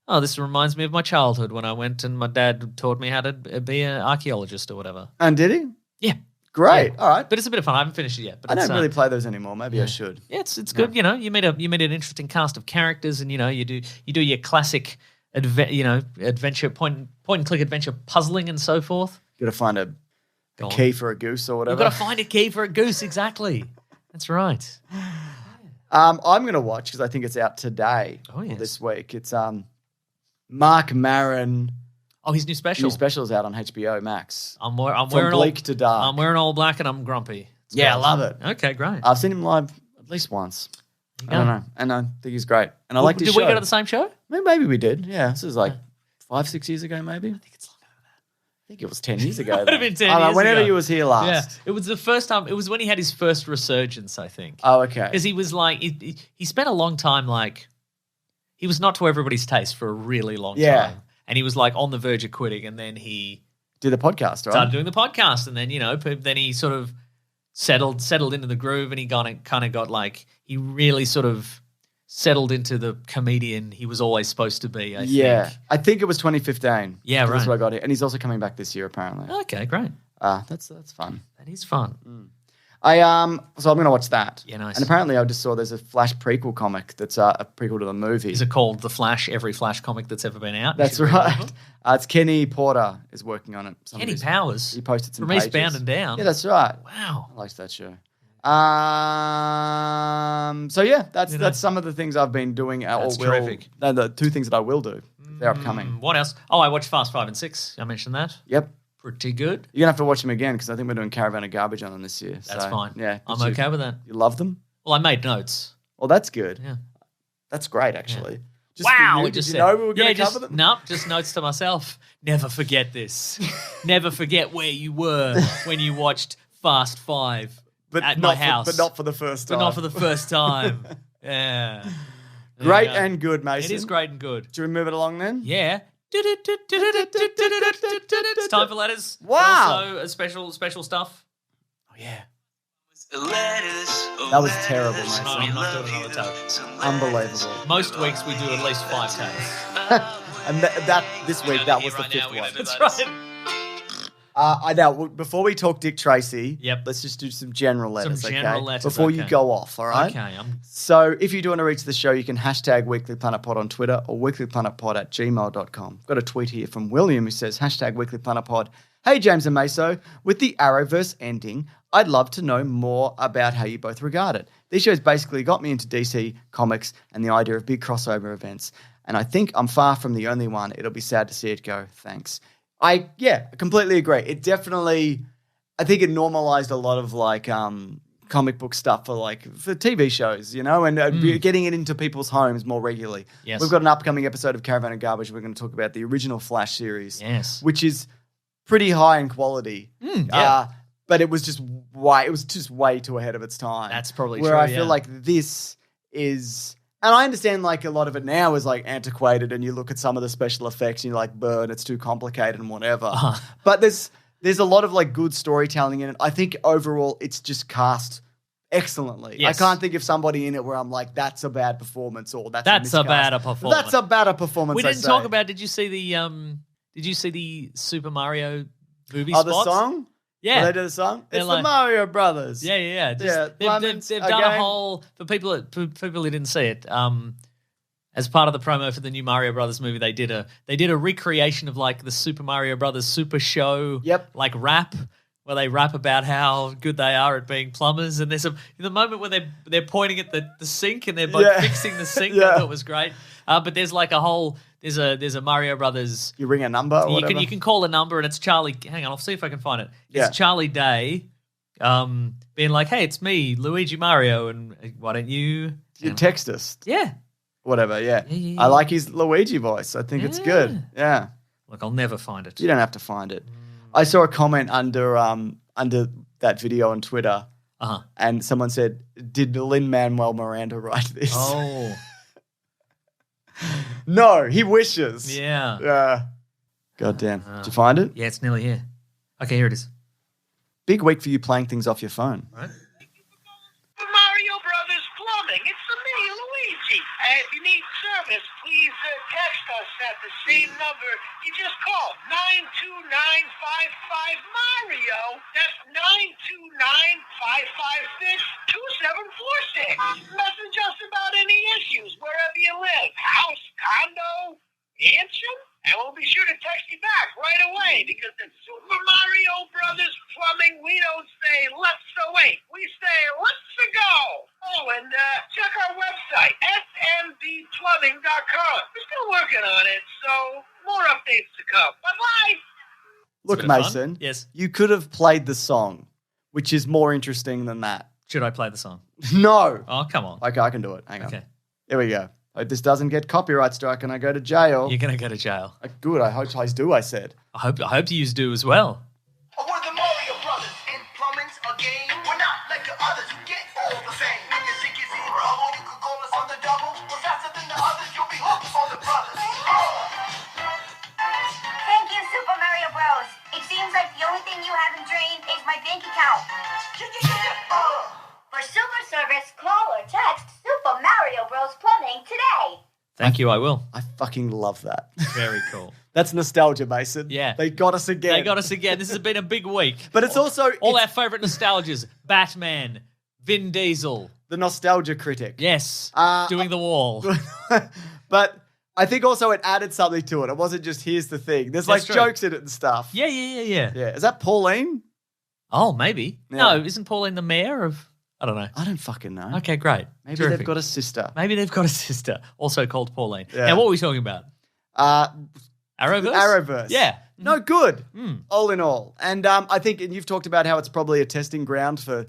oh, this reminds me of my childhood when I went and my dad taught me how to be an archaeologist or whatever. And did he? Yeah. Great. Yeah. All right. But it's a bit of fun. I haven't finished it yet. But I it's, don't really play those anymore. Maybe I should. Yeah, it's good. You know, you meet an interesting cast of characters, and you do your classic adventure point and click adventure puzzling and so forth. Got to find a Go on. key for a goose or whatever. You've got to find a key for a goose. Exactly. That's right. I'm going to watch because I think it's out today Oh, or yes. this week. It's Mark Maron. Oh, his new special. New special's out on HBO Max. I'm From wearing bleak to dark. I'm wearing all black and I'm grumpy. It's Yeah, I great. love it. Okay, great. I've seen him live at least once. you I don't go. know. And I think he's great. And I liked his Did show. we go to the same show? Maybe we did. Yeah. This is like 5-6 years ago, maybe. I think it's longer than that. I think it was 10 years ago. Might have been 10 I don't know, years whenever ago. you was here last. Yeah, it was the first time. It was when he had his first resurgence, I think. Oh, okay. Because he was like, he spent a long time like, he was not to everybody's taste for a really long Yeah. time. And he was like on the verge of quitting. And then he Do the podcast, right? started doing the podcast. And then, then he sort of settled into the groove and he kind of got like, he really sort of settled into the comedian he was always supposed to be, I Yeah. think. I think it was 2015. Yeah, That's right. what I got here. And he's also coming back this year, apparently. Okay, great. That's fun. That is fun. So I'm gonna watch that. Yeah, nice. And apparently I just saw there's a Flash prequel comic that's a prequel to the movie. Is it called The Flash, every Flash comic that's ever been out? You That's should read all of right. them. It's Kenny Porter is working on it. Some of Kenny his- Powers. He posted some From pages. Eastbound and Down. Yeah, that's right. Wow. I liked that show. So yeah, that's some of the things I've been doing. That's or will, terrific. No, the two things that I will do. They're upcoming. What else? Oh, I watched Fast 5 and 6. I mentioned that. Yep. Pretty good. You're gonna have to watch them again because I think we're doing Caravan of Garbage on them this year. That's So, fine. Yeah, I'm did okay with that. You love them? Well, I made notes. Well, that's good. Yeah. That's great, actually. Just for Wow. you, it did just you said- know we were going to just, cover them? Nope, just notes to myself. Never forget this. Never forget where you were when you watched Fast 5 at my house. But not for the first time. But not for the first time. Yeah. There you Great go. and good, Mason. It is great and good. Should we move it along then? Yeah. It's time for letters. Wow. Also, a special stuff. Oh, yeah. Letters. That was terrible, Mason. I'm not doing another take. Unbelievable. Most weeks we do at least 5 takes. And this week, that was the fifth one. That's right. I know. Before we talk Dick Tracy, Yep. let's just do some general letters, general okay? letters, Before you okay. go off, all right? Okay. So if you do want to reach the show, you can hashtag weeklyplanetpod on Twitter or weeklyplanetpod@gmail.com. Got a tweet here from William who says, hashtag weeklyplanetpod. Hey, James and Meso, with the Arrowverse ending, I'd love to know more about how you both regard it. These shows basically got me into DC Comics and the idea of big crossover events. And I think I'm far from the only one. It'll be sad to see it go. Thanks. I completely agree. It definitely, I think it normalized a lot of like comic book stuff for TV shows, and getting it into people's homes more regularly. Yes. We've got an upcoming episode of Caravan of Garbage. We're going to talk about the original Flash series, Yes. which is pretty high in quality. Yeah. But it was just way too ahead of its time. That's probably where true, I feel yeah. like this is, and I understand like a lot of it now is like antiquated, and you look at some of the special effects and you're like, burn, it's too complicated and whatever. But there's a lot of like good storytelling in it. I think overall it's just cast excellently. Yes. I can't think of somebody in it where I'm like, that's a bad performance or that's a a bad miscast. performance. That's a better performance. We I didn't say. talk about. Did you see the Super Mario movie the spots? song? Yeah. Well, they did a song? They're It's like- the Mario Brothers. Yeah. Clements, They've done a again. whole for people who didn't see it. As part of the promo for the new Mario Brothers movie, they did a recreation of like the Super Mario Brothers Super Show. Yep. Like rap, where they rap about how good they are at being plumbers, and there's the moment where they're pointing at the sink and they're both fixing the sink. Yeah. I thought was great. But there's like a whole there's a Mario Brothers. You ring a number or whatever? You can call a number and it's Charlie. Hang on, I'll see if I can find it. Yeah. It's Charlie Day, being like, "Hey, it's me, Luigi Mario, and why don't you?" You text us. Yeah. Whatever, yeah. Yeah. I like his Luigi voice. I think it's good. Yeah. Look, I'll never find it. You don't have to find it. I saw a comment under that video on Twitter, and someone said, "Did Lin-Manuel Miranda write this?" Oh, No, he wishes. yeah. Yeah. God damn. Did you find it? Yeah, it's nearly here. Okay, here it is. Big week for you playing things off your phone. Right. Mario Brothers Plumbing. It's me, Luigi. If you need service, please text us at the same number. You just call 929-555-MARIO. That's 929-556-2746. Message us about any issues wherever you live. House, condo, mansion. And we'll be sure to text you back right away because at Super Mario Brothers Plumbing, we don't say let's wait. We say let's go. Oh, and check our website, smbplumbing.com. We're still working on it, so more updates to come. Bye-bye. Look, bit of fun. Mason. Yes. You could have played the song, which is more interesting than that. Should I play the song? No. Oh, come on. Okay, I can do it. Hang on. Okay. Here we go. Hope this doesn't get copyright strike and I go to jail. You're gonna go to jail. Good. I hope I do. I said. I hope you do as well. We're the Mario Brothers, and plumbing's a game. We're not like the others who get all the fame. When your sink is in trouble, you could call us on the double. We're faster than the others, you'll be hooked on the brothers. Thank you, Super Mario Bros. It seems like the only thing you haven't drained is my bank account. For super service, call or text Super Mario Bros. Plumbing today. Thank you, I will. I fucking love that. Very cool. That's nostalgia, Mason. Yeah. They got us again. They got us again. This has been a big week. But it's also All our favourite nostalgias. Batman, Vin Diesel. the nostalgia critic. Yes. Uh, doing the wall. But I think also it added something to it. It wasn't just here's the thing. There's That's like true. jokes in it and stuff. Yeah. Yeah. Is that Pauline? Oh, maybe. Yeah. No, isn't Pauline the mayor of... I don't know. I don't fucking know. Okay, great. Maybe Terrific. they've got a sister. Maybe they've got a sister, also called Pauline. Yeah. Now, what were we talking about? Arrowverse? Arrowverse. Yeah. No, good. All in all. And I think, and you've talked about how it's probably a testing ground for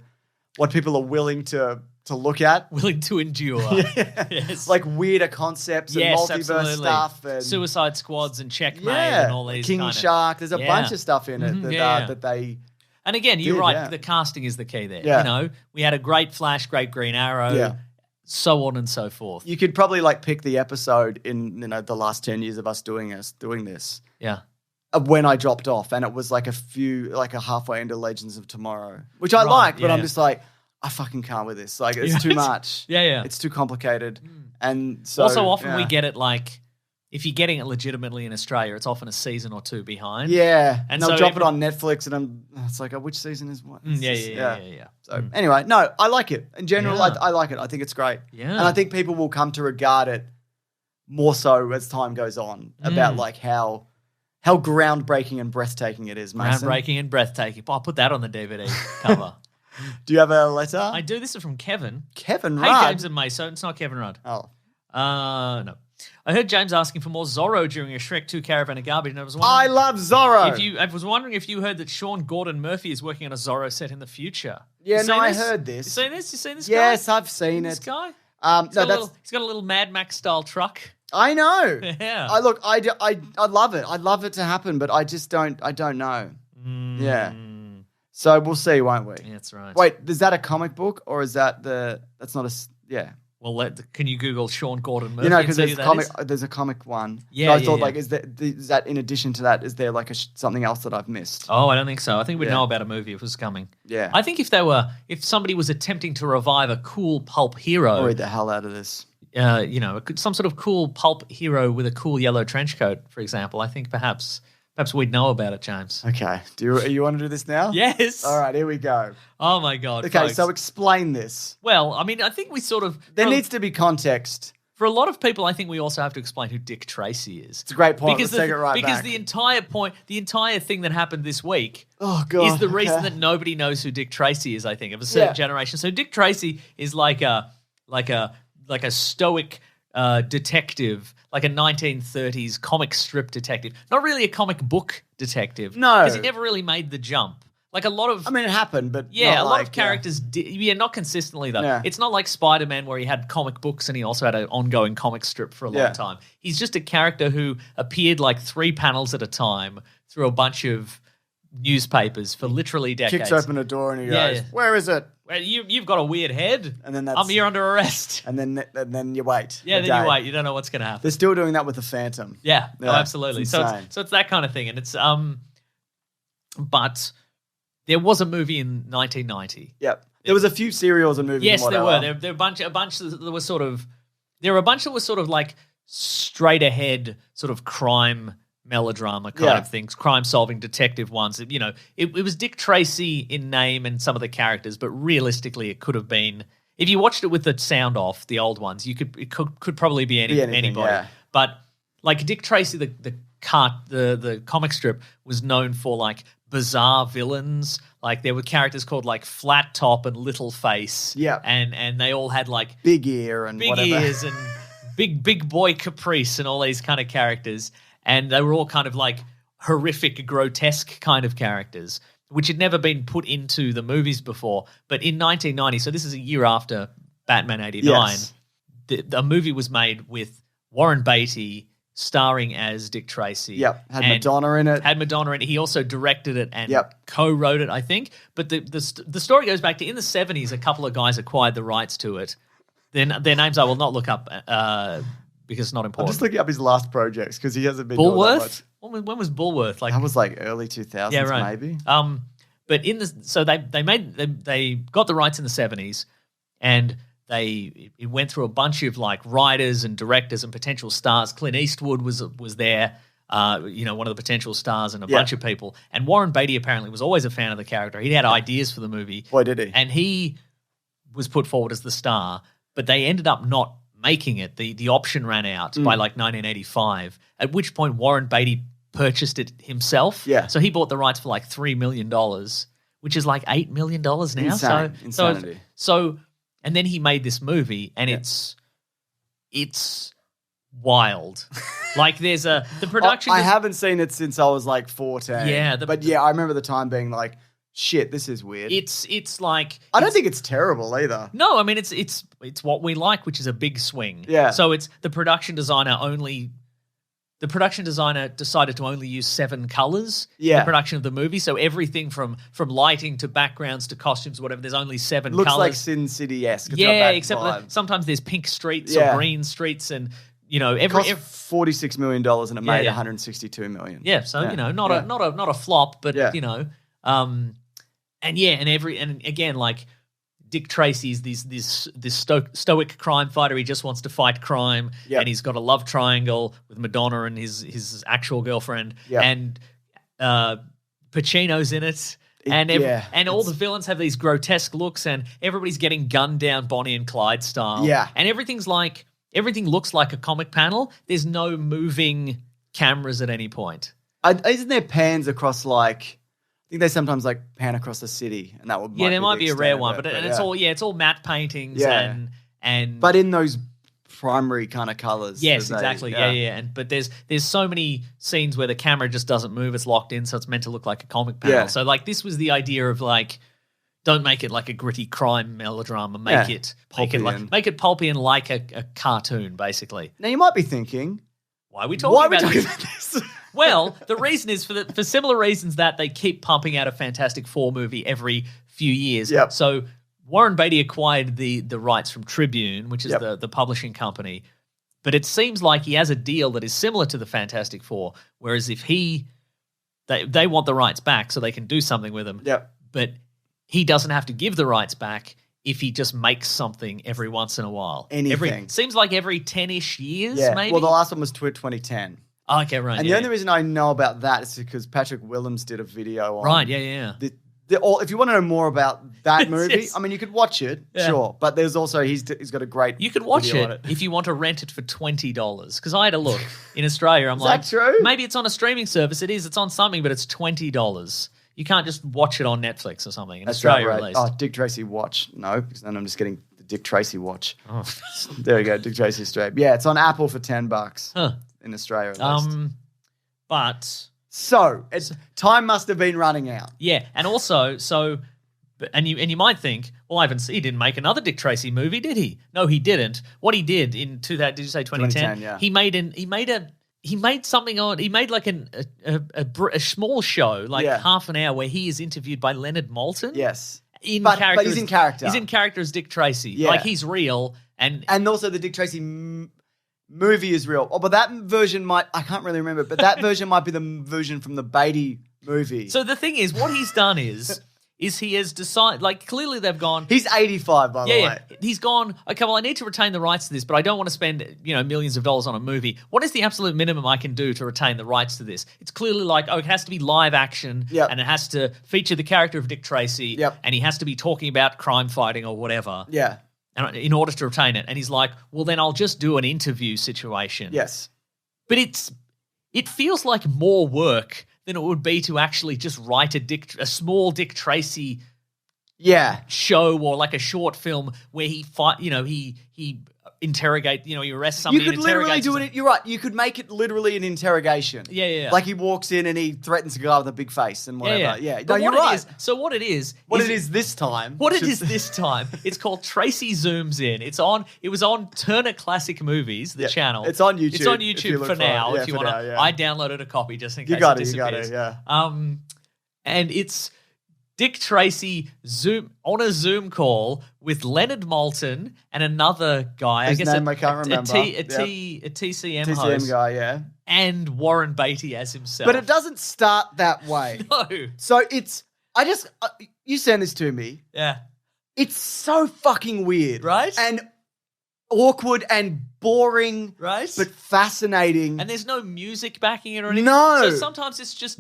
what people are willing to look at. Willing to endure. Yes. Like weirder concepts and Yes, multiverse absolutely. stuff. And Suicide Squads and Checkmate yeah, and all these King kind of... Shark. There's a Yeah. bunch of stuff in it that, yeah. that they... And again, you're Did, right. yeah. The casting is the key there. Yeah. You know, we had a great Flash, great Green Arrow, Yeah. so on and so forth. You could probably like pick the episode in the last 10 years of us doing this Yeah. when I dropped off, and it was like a halfway into Legends of Tomorrow, which I Right, like, but yeah. I'm just like, I fucking can't with this. Like, it's too much. Yeah. It's too complicated. And so Also, often we yeah. get it like, if you're getting it legitimately in Australia, it's often a season or two behind. Yeah, And and they'll so drop every- it on Netflix, and it's like, which season is what? It's Yeah. just- So anyway, no, I like it. In general, Yeah. I like it. I think it's great. Yeah. And I think people will come to regard it more so as time goes on about like how groundbreaking and breathtaking it is, Mason. Groundbreaking and breathtaking. I'll put that on the DVD cover. Do you have a letter? I do. This is from Kevin. Kevin Hey, Rudd. James and Mason. It's not Kevin Rudd. Oh, No. I heard James asking for more Zorro during a Shrek 2 Caravan of Garbage, and I was I wondering love Zorro. I was wondering if you heard that Sean Gordon Murphy is working on a Zorro set in the future. Yeah, You seen I this? heard this. You seen this? You seen this guy? Yes, I've seen This it. guy? No, He's got a little Mad Max style truck. I know. Yeah. I love it. I'd love it to happen, but I just don't. I don't know. Yeah. So we'll see, won't we? Yeah, that's right. Wait, is that a comic book or is that that's not yeah. Well, can you Google Sean Gordon Murphy? You know, and because see who that is? there's a comic one. Yeah, So I yeah, thought, yeah. like, is that in addition to that, is there like something else that I've missed? Oh, I don't think so. I think we'd Yeah. know about a movie if it was coming. Yeah. I think if somebody was attempting to revive a cool pulp hero, I'll read the hell out of this. some sort of cool pulp hero with a cool yellow trench coat, for example, I think perhaps we'd know about it, James. Okay. You want to do this now? Yes. All right, here we go. Oh my God. Okay, folks. so explain this. Well, I mean, I think we sort of There needs to be context. for a lot of people, I think we also have to explain who Dick Tracy is. It's a great point. Because Let's take it right because back. the entire thing that happened this week Oh, God. is the reason okay. that nobody knows who Dick Tracy is, I think, of a certain Yeah. generation. So Dick Tracy is like a stoic detective, like a 1930s comic strip detective. Not really a comic book detective. No. Because he never really made the jump. Like a lot of I mean, it happened, but yeah, not a lot like, of characters not consistently though. Yeah. It's not like Spider-Man where he had comic books and he also had an ongoing comic strip for a long Yeah. time. He's just a character who appeared like 3 panels at a time through a bunch of newspapers for literally decades. Kicks open a door and he Yeah, goes, yeah. "Where is it?" Well, you've got a weird head. And then that's- I'm here under arrest. And then you wait. Yeah, a then you day. wait. You don't know what's going to happen. They're still doing that with the Phantom. Yeah, Yeah, oh, absolutely. it's So insane. it's that kind of thing, and it's but there was a movie in 1990. Yep. There was a few serials and movies. Yes, and there whatever. were. There were a bunch that were sort of. There were a bunch that were sort of like straight ahead, sort of crime melodrama kind Yeah. of things, crime solving detective ones. You know, it was Dick Tracy in name and some of the characters, but realistically, it could have been. If you watched it with the sound off, the old ones, it could probably be anything, anybody. yeah. But like Dick Tracy, the comic strip was known for like bizarre villains. Like there were characters called like Flat Top and Little Face. Yeah. And they all had like Big Ear and big whatever. ears and big boy Caprice and all these kind of characters. And they were all kind of like horrific, grotesque kind of characters, which had never been put into the movies before. But in 1990, so this is a year after Batman 89, Yes. the movie was made with Warren Beatty starring as Dick Tracy. Yep. Had and Madonna in it. Had Madonna in it. He also directed it and Yep. co-wrote it, I think. But the story goes back to in the 70s, a couple of guys acquired the rights to it. Then their names I will not look up because it's not I'm important. just looking up his last projects because he hasn't been doing that Bulworth? much. When was Bulworth? Like That was like early 2000s, yeah, right. maybe. But they got the rights in the 70s, and it went through a bunch of like writers and directors and potential stars. Clint Eastwood was there, one of the potential stars, and a Yeah. bunch of people. And Warren Beatty apparently was always a fan of the character. He had ideas for the movie. Boy, did he. And he was put forward as the star, but they ended up not making it. The option ran out by like 1985, at which point Warren Beatty purchased it himself. Yeah. So he bought the rights for like $3 million, which is like $8 million now. Insane. Insanity. So and then he made this movie, and it's wild. Like there's the production. I haven't seen it since I was like 14. Yeah, but yeah, I remember the time being like, shit, this is weird. It's like I don't think it's terrible either. No, I mean it's what we like, which is a big swing. Yeah. So it's the production designer decided to only use 7 colors in Yeah. the production of the movie. So everything from lighting to backgrounds to costumes, whatever, there's only 7 Looks colors. like Sin City-esque. It's got yeah, that except vibe. that sometimes there's pink streets Yeah. or green streets, and It every cost $46 million and it made yeah. $162 million. yeah. So Yeah. not a flop, but Yeah. and again, like Dick Tracy's this stoic crime fighter. He just wants to fight crime, Yep. and he's got a love triangle with Madonna and his actual girlfriend, Yep. and Pacino's in it. And all the villains have these grotesque looks, and everybody's getting gunned down Bonnie and Clyde style. Yeah. And everything looks like a comic panel. There's no moving cameras at any point. Isn't there pans across like, I think they sometimes like pan across the city, and that would Yeah, there might be a rare one, but yeah. it's all matte paintings Yeah. and But in those primary kind of colors. Yes, exactly. Yeah. But there's so many scenes where the camera just doesn't move; it's locked in, so it's meant to look like a comic panel. Yeah. So like this was the idea of like, don't make it like a gritty crime melodrama. Make it pulpy and like a cartoon, basically. Now you might be thinking, why are we talking about this? Well, the reason is for similar reasons that they keep pumping out a Fantastic Four movie every few years. Yep. So Warren Beatty acquired the rights from Tribune, which is Yep. the publishing company. But it seems like he has a deal that is similar to the Fantastic Four, whereas if they want the rights back so they can do something with them. Yep. But he doesn't have to give the rights back if he just makes something every once in a while. Anything. Seems like every 10-ish years, Yeah. maybe? Well, the last one was 2010. Oh, okay, right. And the only reason I know about that is because Patrick Willems did a video on Right, yeah. if you want to know more about that movie, Yes. I mean, you could watch it, Yeah. sure. But there's also he's got a great. You could watch video on it if you want to rent it for $20. Because I had a look in Australia. I'm Is like, that true? Maybe it's on a streaming service. It is. It's on something, but it's $20. You can't just watch it on Netflix or something. In Australia, right. at least. Oh, Dick Tracy watch. No, because then I'm just getting the Dick Tracy watch. Oh. There we go, Dick Tracy straight. Yeah, it's on Apple for $10 Huh. in Australia at least. But So time must have been running out. yeah, and also and you might think, well, he didn't make another Dick Tracy movie, did he? No, he didn't. What he did did you say 2010? 2010, yeah. He made something on. He made like a small show, like half an hour, where he is interviewed by Leonard Maltin. Yes. But he's in character. He's in character as Dick Tracy. Yeah. Like he's real, and also the Dick Tracy movie is real. Oh, but that version I can't really remember, but that version might be the version from the Beatty movie. so the thing is, what he's done is he has decided, like clearly they've gone. He's 85, by the way. Yeah, he's gone, okay, well, I need to retain the rights to this, but I don't want to spend, millions of dollars on a movie. What is the absolute minimum I can do to retain the rights to this? It's clearly like, it has to be live action, Yep. and it has to feature the character of Dick Tracy, Yep. and he has to be talking about crime fighting or whatever. Yeah. And in order to retain it. And he's like, well, then I'll just do an interview situation. Yes. But it feels like more work than it would be to actually just write a small Dick Tracy show or like a short film where he interrogate, he arrests somebody. You could literally do it. You're right. You could make it literally an interrogation. Yeah. Like he walks in and he threatens a guy with a big face and whatever. Yeah. But No, you're what right. it is, so what it is, What it is this time. What it is this time, it's called Tracy Zooms In. It was on Turner Classic Movies, the channel. It's on YouTube. It's on if you YouTube look for for it. now. Yeah, If you for want now, to, yeah. I downloaded a copy just in case You got it it. disappears. Yeah. And it's Dick Tracy on a Zoom call with Leonard Maltin and another guy. His I guess name I can't remember. A TCM host. TCM guy, yeah. And Warren Beatty as himself. But it doesn't start that way. No. So you sent this to me. Yeah. It's so fucking weird. Right? And awkward and boring. Right? But fascinating. And there's no music backing it or anything. No. So sometimes it's just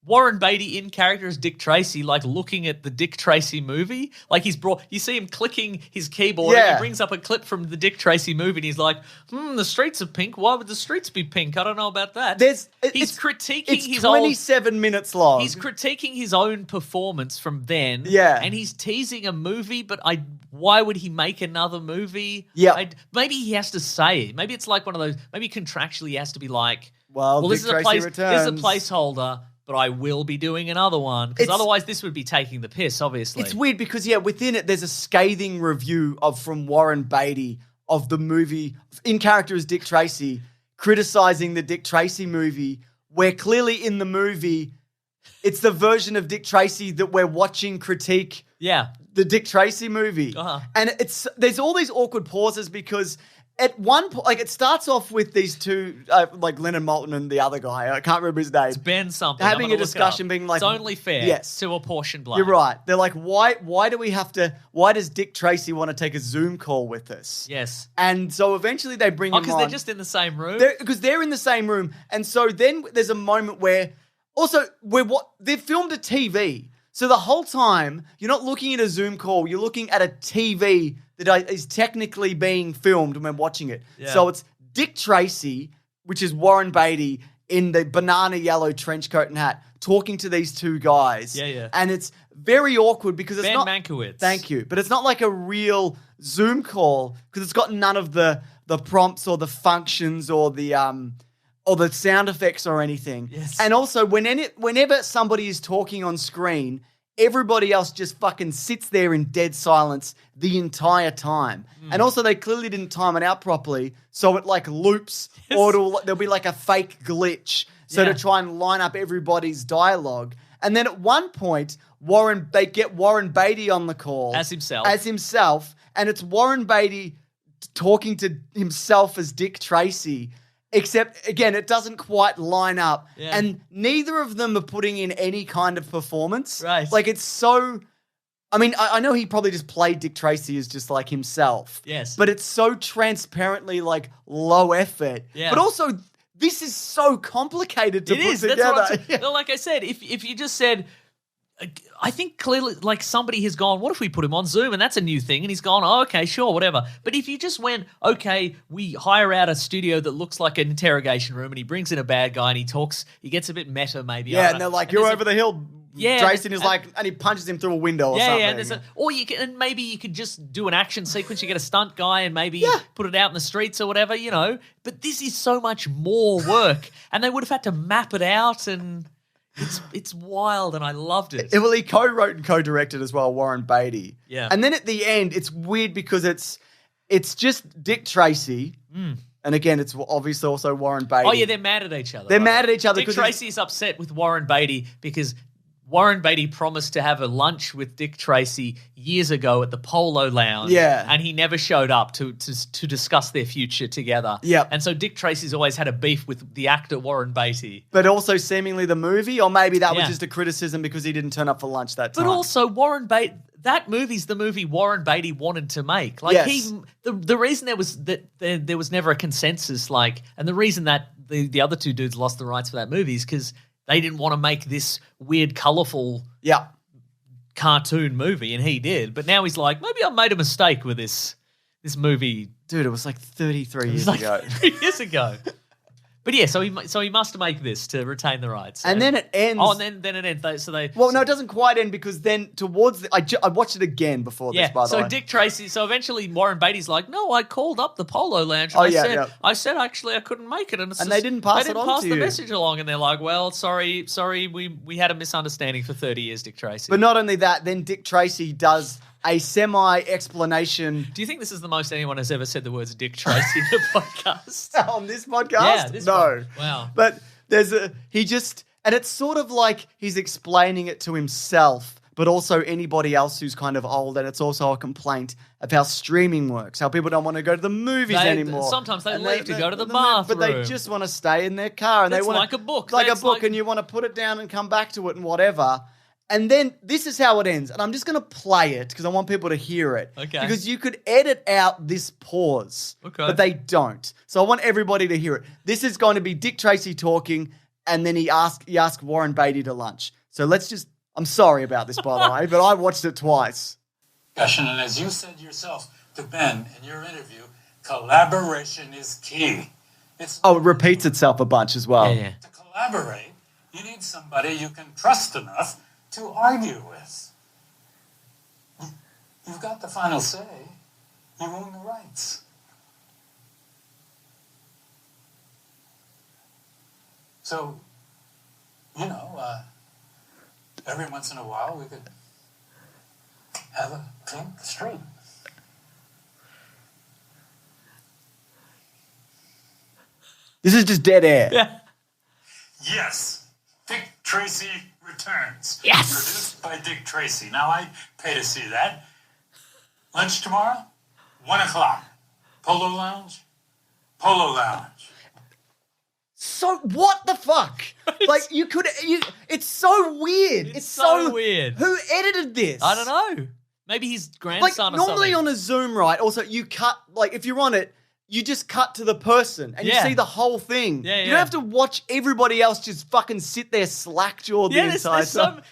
Warren Beatty in character as Dick Tracy, like looking at the Dick Tracy movie. Like you see him clicking his keyboard and he brings up a clip from the Dick Tracy movie and he's like, the streets are pink. Why would the streets be pink? I don't know about that. He's critiquing his 27 minutes long. He's critiquing his own performance from then. Yeah. And he's teasing a movie, but why would he make another movie? Yeah. Maybe he has to say it. Maybe it's like one of those, maybe contractually he has to be like, well this Dick is Tracy this is a returns. placeholder, but I will be doing another one. Because otherwise this would be taking the piss, obviously. It's weird because, within it, there's a scathing review from Warren Beatty of the movie, in character as Dick Tracy, criticizing the Dick Tracy movie, where clearly in the movie, it's the version of Dick Tracy that we're watching critique the Dick Tracy movie. Uh-huh. And there's all these awkward pauses because at one point, it starts off with these two, like Leonard Maltin and the other guy. I can't remember his name. It's Ben something. Having a discussion, being like, it's only fair to apportion blame. You're right. They're like, why does Dick Tracy want to take a Zoom call with us? Yes. And so eventually they bring him on. Because they're just in the same room? Because they're in the same room. And so then there's a moment where, they've filmed a TV. So the whole time, you're not looking at a Zoom call, you're looking at a TV that is technically being filmed when we're watching it. Yeah. So it's Dick Tracy, which is Warren Beatty, in the banana yellow trench coat and hat, talking to these two guys. Yeah. And it's very awkward because it's Ben not Mankiewicz. Thank you. But it's not like a real Zoom call because it's got none of the prompts or the functions or the sound effects or anything. Yes. And also whenever somebody is talking on screen, everybody else just fucking sits there in dead silence the entire time. And also they clearly didn't time it out properly, so it like loops or there'll be like a fake glitch to try and line up everybody's dialogue. And then at one point, they get Warren Beatty on the call. As himself. And it's Warren Beatty talking to himself as Dick Tracey. Except, again, it doesn't quite line up. Yeah. And neither of them are putting in any kind of performance. Right. Like, it's so... I mean, I know he probably just played Dick Tracey as just, like, himself. Yes. But it's so transparently, like, low effort. Yeah. But also, this is so complicated to put together. That's what I'm saying. No, like I said, if you just said... I think clearly, like, somebody has gone, what if we put him on Zoom? And that's a new thing. And he's gone, oh, okay, sure, whatever. But if you just went, okay, we hire out a studio that looks like an interrogation room and he brings in a bad guy and he talks, he gets a bit meta maybe. Yeah, and they're like, you're over the hill. Yeah, Tracy is like, and he punches him through a window or something. Yeah, or you can, and maybe you could just do an action sequence. You get a stunt guy and maybe put it out in the streets or whatever, you know. But this is so much more work, and they would have had to map it out, and it's wild, and I loved it. Well, he co-wrote and co-directed as well, Warren Beatty. Yeah, and then at the end, it's weird because it's just Dick Tracey. And again, it's obviously also Warren Beatty. Oh, yeah, they're mad at each other. They're mad at each other. Dick Tracy's upset with Warren Beatty because Warren Beatty promised to have a lunch with Dick Tracey years ago at the Polo Lounge. Yeah. And he never showed up to discuss their future together. Yep. And so Dick Tracy's always had a beef with the actor Warren Beatty. But also seemingly the movie, or maybe that was just a criticism because he didn't turn up for lunch that time. But also Warren Beatty, that movie's the movie Warren Beatty wanted to make. Like the reason there was never a consensus, like, and the reason that the other two dudes lost the rights for that movie is because they didn't want to make this weird, colourful cartoon movie, and he did. But now he's like, maybe I made a mistake with this movie. Dude, it was like 33 years like ago. 3 years ago. But yeah, so he must make this to retain the rights. And then it ends. Oh, and then it ends. Well, no, it doesn't quite end because then towards I watched it again before this, by the way. So Dick Tracey, so eventually Warren Beatty's like, no, I called up the Polo Lounge and I said actually I couldn't make it. And they didn't pass it on to you. They didn't pass the message along, and they're like, well, sorry, we had a misunderstanding for 30 years, Dick Tracey. But not only that, then Dick Tracey does a semi-explanation. Do you think this is the most anyone has ever said the words Dick Tracey in a podcast? On this podcast? Yeah, this no. one. Wow. But and it's sort of like he's explaining it to himself, but also anybody else who's kind of old, and it's also a complaint of how streaming works, how people don't want to go to the movies anymore. Sometimes they leave to go to the bathroom. But they just want to stay in their car. And It's they want like a book. Like That's a book, like- and you want to put it down and come back to it and whatever. And then this is how it ends. And I'm just going to play it because I want people to hear it. Okay. Because you could edit out this pause. Okay. But they don't. So I want everybody to hear it. This is going to be Dick Tracey talking, and then he asked Warren Beatty to lunch. So let's just... I'm sorry about this, by the way, but I watched it twice. And as you said yourself to Ben in your interview, collaboration is key. It repeats itself a bunch as well. Yeah. To collaborate, you need somebody you can trust enough to argue with. You've got the final say. You own the rights. So, every once in a while we could have a pink street. This is just dead air. Yeah. Yes, Dick Tracey returns. Yes! Produced by Dick Tracey. Now, I pay to see that. Lunch tomorrow? 1 o'clock. Polo Lounge? Polo Lounge. So what the fuck? Like it's so weird. It's so weird. Who edited this? I don't know. Maybe his grandson Like or something. normally on a Zoom, right? Also, you cut, like if you're on it, you just cut to the person and you see the whole thing. Yeah, You don't have to watch everybody else just fucking sit there slack-jawed the entire time.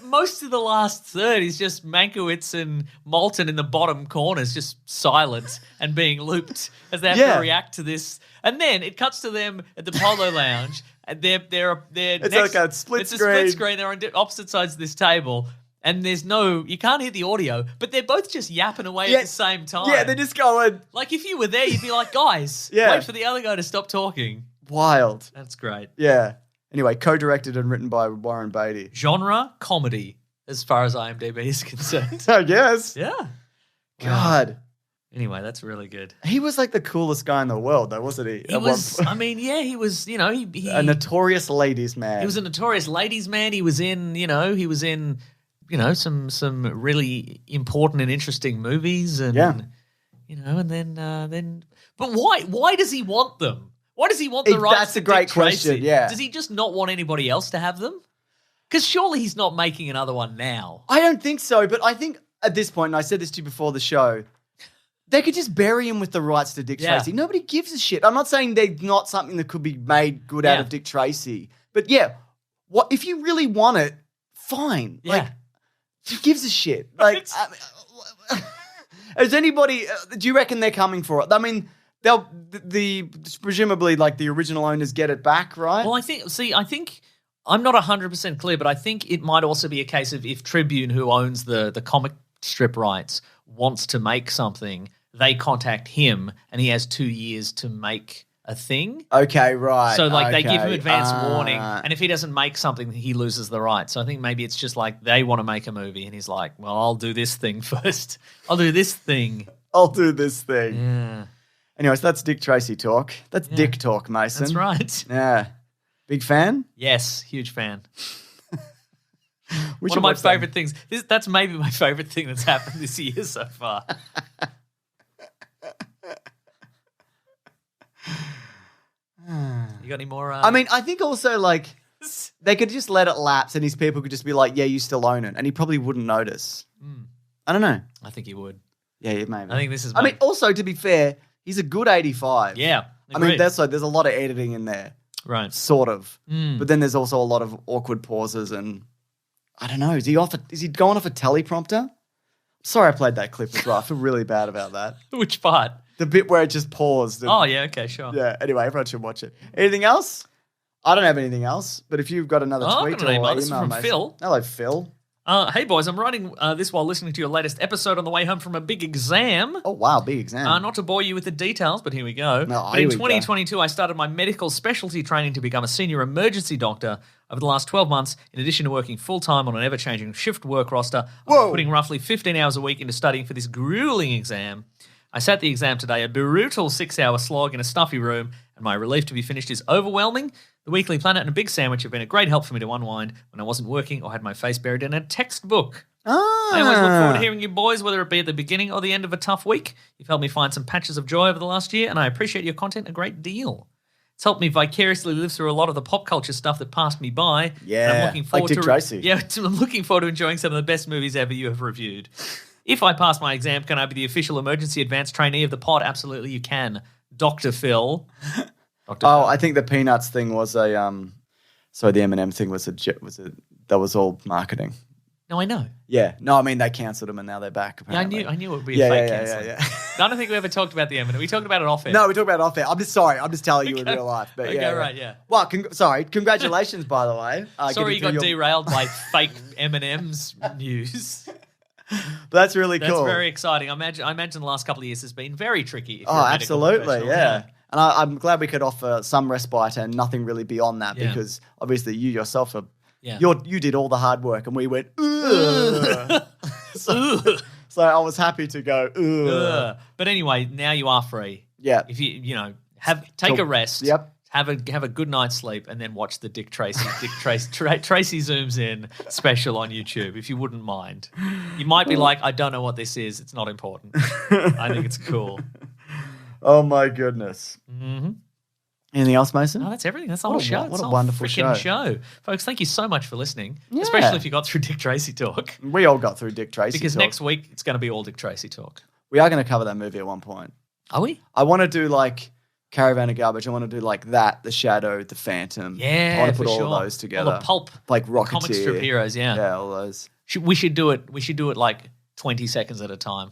Most of the last third is just Mankiewicz and Moulton in the bottom corners, just silent and being looped as they have to react to this. And then it cuts to them at the Polo Lounge, and they're It's next, like a split it's screen. a split screen. They're on opposite sides of this table. and you can't hear the audio, but they're both just yapping away at the same time. Yeah, they're just going like if you were there, you'd be like, guys, Yeah. wait for the other guy to stop talking. wild. That's great. Yeah. Anyway, co-directed and written by Warren Beatty. Genre comedy, as far as IMDb is concerned. I guess. Yeah. God. Anyway, that's really good. He was like the coolest guy in the world, though, wasn't he? He was. I mean, yeah, he was. You know, he a notorious ladies' man. He was a notorious ladies' man. He was in. Some really important and interesting movies, and and then. But why does he want them? Why does he want the rights? That's a to great Dick Tracy? question. Yeah. Does he just not want anybody else to have them? Because surely he's not making another one now. I don't think so, but I think at this point, and I said this to you before the show, they could just bury him with the rights to Dick Tracy. Nobody gives a shit. I'm not saying they're not something that could be made good out of Dick Tracy. But what if you really want it, fine. Yeah. Like, who gives a shit? Like, is anybody, do you reckon they're coming for it? I mean, they'll, presumably, like, the original owners get it back, right? Well, I think I'm not 100% clear, but I think it might also be a case of if Tribune, who owns the comic strip rights, wants to make something, they contact him and he has 2 years to make a thing. Okay, right. So, like, they give him advance warning, and if he doesn't make something, he loses the rights. So I think maybe it's just like they want to make a movie, and he's like, well, I'll do this thing first. I'll do this thing. Yeah. Anyway, so that's Dick Tracy talk. That's Dick talk, Mason. That's right. Yeah. Big fan? Yes, huge fan. One of my favourite things. That's maybe my favourite thing that's happened this year so far. You got any more? I mean, I think also, like, they could just let it lapse and his people could just be like, yeah, you still own it. And he probably wouldn't notice. I don't know. I think he would. Yeah, maybe. I think this is... I mean, also, to be fair, he's a good 85. Yeah. I mean, there's a lot of editing in there. Right. Sort of. But then there's also a lot of awkward pauses and... I don't know. Is he going off a teleprompter? Sorry I played that clip as well. I feel really bad about that. Which part? The bit where it just paused. And, oh, yeah. Okay, sure. Yeah. Anyway, everyone should watch it. Anything else? I don't have anything else. But if you've got another tweet I've got an or email. This is email, from Mason. Phil. Hello, Phil. Hey, boys. I'm writing this while listening to your latest episode on the way home from a big exam. Oh, wow. Big exam. Not to bore you with the details, but here we go. No, but in 2022, I started my medical specialty training to become a senior emergency doctor. Over the last 12 months, in addition to working full-time on an ever-changing shift work roster, I'm putting roughly 15 hours a week into studying for this grueling exam. I sat the exam today, a brutal 6-hour slog in a stuffy room, and my relief to be finished is overwhelming. The Weekly Planet and a big sandwich have been a great help for me to unwind when I wasn't working or had my face buried in a textbook. I always look forward to hearing you boys, whether it be at the beginning or the end of a tough week. You've helped me find some patches of joy over the last year, and I appreciate your content a great deal. It's helped me vicariously live through a lot of the pop culture stuff that passed me by. Yeah, and I'm looking forward like Dick Tracey. Yeah, I'm looking forward to enjoying some of the best movies ever you have reviewed. If I pass my exam, can I be the official emergency advanced trainee of the pod? Absolutely, you can, Dr. Phil. I think the Peanuts thing was a the M&M thing was that was all marketing. No, I know. Yeah. No, I mean, they cancelled them and now they're back, apparently. Yeah, I knew it would be a fake cancelling. Yeah. I don't think we ever talked about the M&M. We talked about it off air. No, we talked about it off air. I'm just telling you in real life. But Okay, yeah, right, yeah. Well, congratulations, by the way. Sorry you got derailed by fake M&M's news. But that's really cool. That's very exciting. I imagine the last couple of years has been very tricky. If you're Oh, a medical absolutely, professional. yeah. And I'm glad we could offer some respite and nothing really beyond that because obviously you yourself are you did all the hard work and we went ugh. So I was happy to go ugh. But anyway, now you are free. Yeah. If take a rest. Yep. Have a good night's sleep and then watch the Tracy zooms in special on YouTube if you wouldn't mind. You might be like, I don't know what this is. It's not important. I think it's cool. Oh my goodness. Mm-hmm. Anything else, Mason? No, that's everything. That's the whole show. What a wonderful show. Folks, thank you so much for listening, especially if you got through Dick Tracy talk. We all got through Dick Tracy because talk. next week it's going to be all Dick Tracy talk. We are going to cover that movie at one point. Are we? I want to do like Caravan of Garbage. I want to do like that, The Shadow, The Phantom. Yeah, I want to put all sure. of those together. All the pulp, like Rocketeer, comic strip heroes. Yeah, all those. We should do it. We should do it like 20 seconds at a time,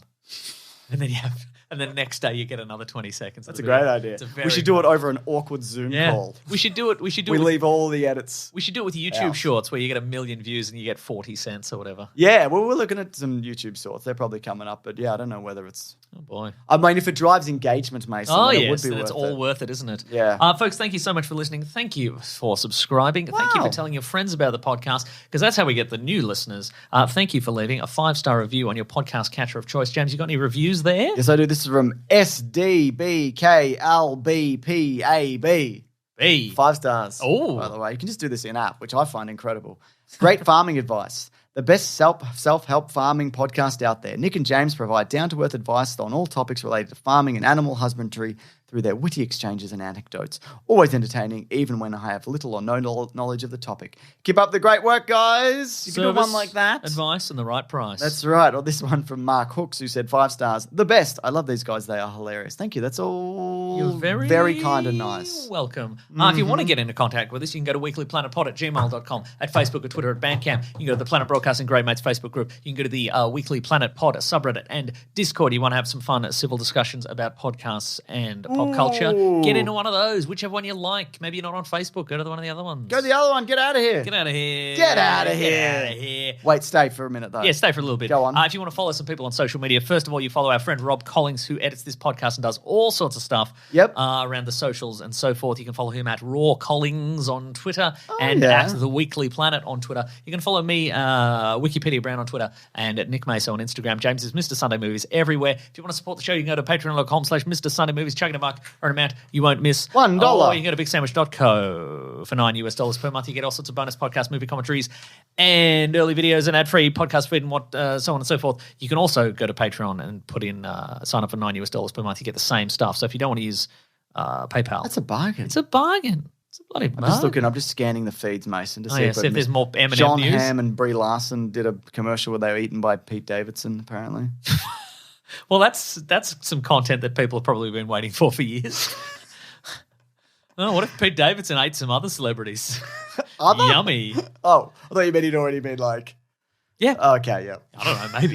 and then you have And then next day you get another 20 seconds. That's a great idea. We should do it over an awkward Zoom call. We should do it. We should do We it. leave all the edits. We should do it with YouTube Shorts, where you get 1 million views and you get 40 cents or whatever. Yeah, well, we're looking at some YouTube Shorts. They're probably coming up, but yeah, I don't know whether it's. Oh boy. I mean, if it drives engagement, Mason, Oh then it yes, would be then worth it's all it. worth it, isn't it? Yeah. Folks, thank you so much for listening. Thank you for subscribing. Thank you Wow. for telling your friends about the podcast, because that's how we get the new listeners. Thank you for leaving a 5-star review on your podcast catcher of choice. James, you got any reviews there? Yes, I do. This is from SDBKLBPAB. B. 5 stars. Oh. By the way, you can just do this in app, which I find incredible. Great farming advice. The best self-help farming podcast out there. Nick and James provide down-to-earth advice on all topics related to farming and animal husbandry through their witty exchanges and anecdotes. Always entertaining, even when I have little or no knowledge of the topic. Keep up the great work, guys. If you do one Service, like that. advice, and the right price. That's right. Or this one from Mark Hooks, who said 5 stars. The best. I love these guys. They are hilarious. Thank you. That's all You're very kind and nice. Welcome. If you want to get into contact with us, you can go to weeklyplanetpod@gmail.com, at Facebook or Twitter at Bandcamp. You can go to the Planet Broadcasting Grey Mates Facebook group. You can go to the Weekly Planet Pod subreddit and Discord. You want to have some fun civil discussions about podcasts and pop culture. Get into one of those, whichever one you like. Maybe you're not on Facebook. Go to one of the other ones. Go to the other one. Get out of here. Get out of here. Get out of here. Get out of here. Wait, stay for a minute, though. Yeah, stay for a little bit. Go on. If you want to follow some people on social media, first of all, you follow our friend Rob Collins, who edits this podcast and does all sorts of stuff around the socials and so forth. You can follow him at Raw Collins on Twitter and at The Weekly Planet on Twitter. You can follow me, Wikipedia Brown on Twitter, and at Nick Mesa on Instagram. James is Mr. Sunday Movies everywhere. If you want to support the show, you can go to patreon.com/Mr. Sunday Movies, chuck in a buck or an amount you won't miss. $1. Or you can go to bigsandwich.co for $9 per month. You get all sorts of bonus podcast, movie commentaries, and early videos and ad-free podcast feed and so on and so forth. You can also go to Patreon and put in sign up for $9 per month. You get the same stuff. So if you don't want to use PayPal, That's a bargain. it's a bargain. It's a bloody bargain. I'm just scanning the feeds, Mason, to see See if there's more M&M John news. Hamm and Brie Larson did a commercial where they were eaten by Pete Davidson, apparently. Well, that's some content that people have probably been waiting for years. Oh, what if Pete Davidson ate some other celebrities? Yummy. Oh, I thought you meant he'd already been like... Yeah. Okay, yeah. I don't know, maybe.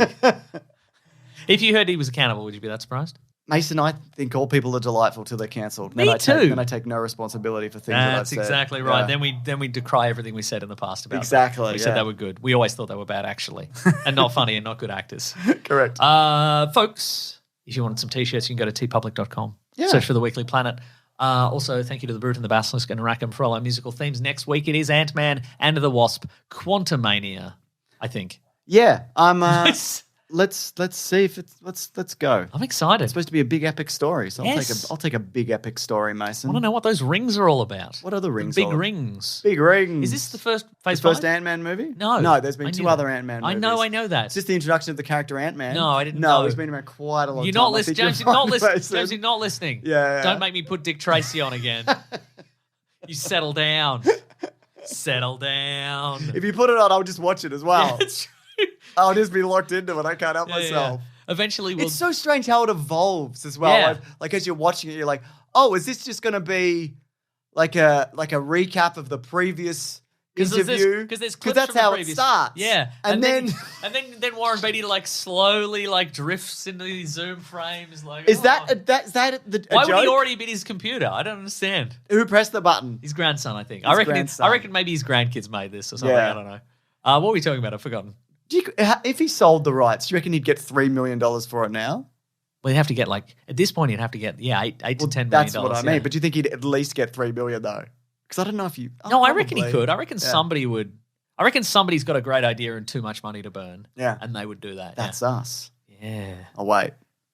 If you heard he was a cannibal, would you be that surprised? Mason, I think all people are delightful till they're cancelled. Me too. Then I take no responsibility for things that I've That's said. exactly right. Yeah. Then we decry everything we said in the past about them. Exactly, We said yeah. they were good. We always thought they were bad, actually, and not funny and not good actors. Correct. Folks, if you wanted some T-shirts, you can go to tpublic.com. Yeah. Search for The Weekly Planet. Also, thank you to The Brute and the Basilisk and Rackham for all our musical themes. Next week, it is Ant-Man and the Wasp, Quantumania, I think. Yeah, I'm... let's see if it's... Let's go. I'm excited. It's supposed to be a big epic story, so Yes. I'll take a big epic story, Mason. I want to know what those rings are all about. What are the rings? Big all- rings. Big rings. Is this the first phase first 5? Ant-Man movie? No. No, there's I been knew 2 that. other Ant-Man movies. I know that. It's just the introduction of the character Ant-Man. No, I didn't No, know. he's been around quite a long You're time. not I listening, think James. you're You're not fine, listening. Mason. James, you're not listening. Yeah. Don't make me put Dick Tracey on again. You settle down. Settle down. If you put it on, I'll just watch it as well. Yeah, it's true. I'll just be locked into it. I can't help Yeah, myself. yeah. Eventually, we'll. It's so strange how it evolves as well. Yeah. Like as you're watching it, you're like, oh, is this just going to be like a recap of the previous interview? Because there's clips that's from the how previous. it starts. Yeah, and then then Warren Beatty like slowly like drifts into these zoom frames. Like, is oh. that a Why joke? would he already be at his computer? I don't understand. Who pressed the button? His grandson, I think. His I reckon. grandson. I reckon maybe his grandkids made this or something. Yeah. I don't know. What were we talking about? I've forgotten. If he sold the rights, do you reckon he'd get $3 million for it now? Well, you'd have to get like at this point, you'd have to get $8 to $10 million. That's what I mean. But do you think he'd at least get $3 million though? Because I don't know if you. No, I reckon he probably. could. I reckon somebody would. I reckon somebody's got a great idea and too much money to burn. Yeah. And they would do that. That's us. Yeah. Oh wait,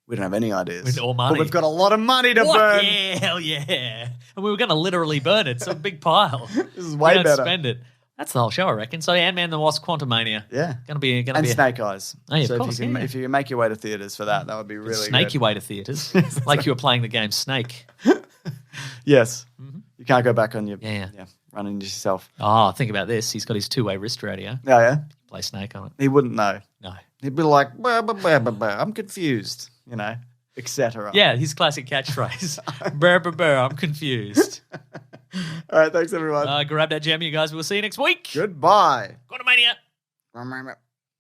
we don't have any ideas. With all money. But we've got a lot of money to What? burn. Yeah, hell yeah. And we were going to literally burn it. It's a big pile. This is way we don't better. spend it. That's the whole show, I reckon. So Ant-Man and the Wasp, Quantumania. Yeah. Gonna be And Snake Eyes. Oh, yeah, so of course, if yeah. you can make your way to theaters for that would be really snake good. your way to theaters, like you were playing the game Snake. Yes. You can't go back on your Yeah. running into yourself. Oh, think about this. He's got his two-way wrist radio. Oh yeah. Play Snake on it. He wouldn't know. No. He'd be like, bah, bah, bah, bah, bah. I'm confused, etc. Yeah, his classic catchphrase. Brr, brr, brr, I'm confused. All right, thanks everyone. Grab that gem, you guys. We'll see you next week. Goodbye. Quantumania.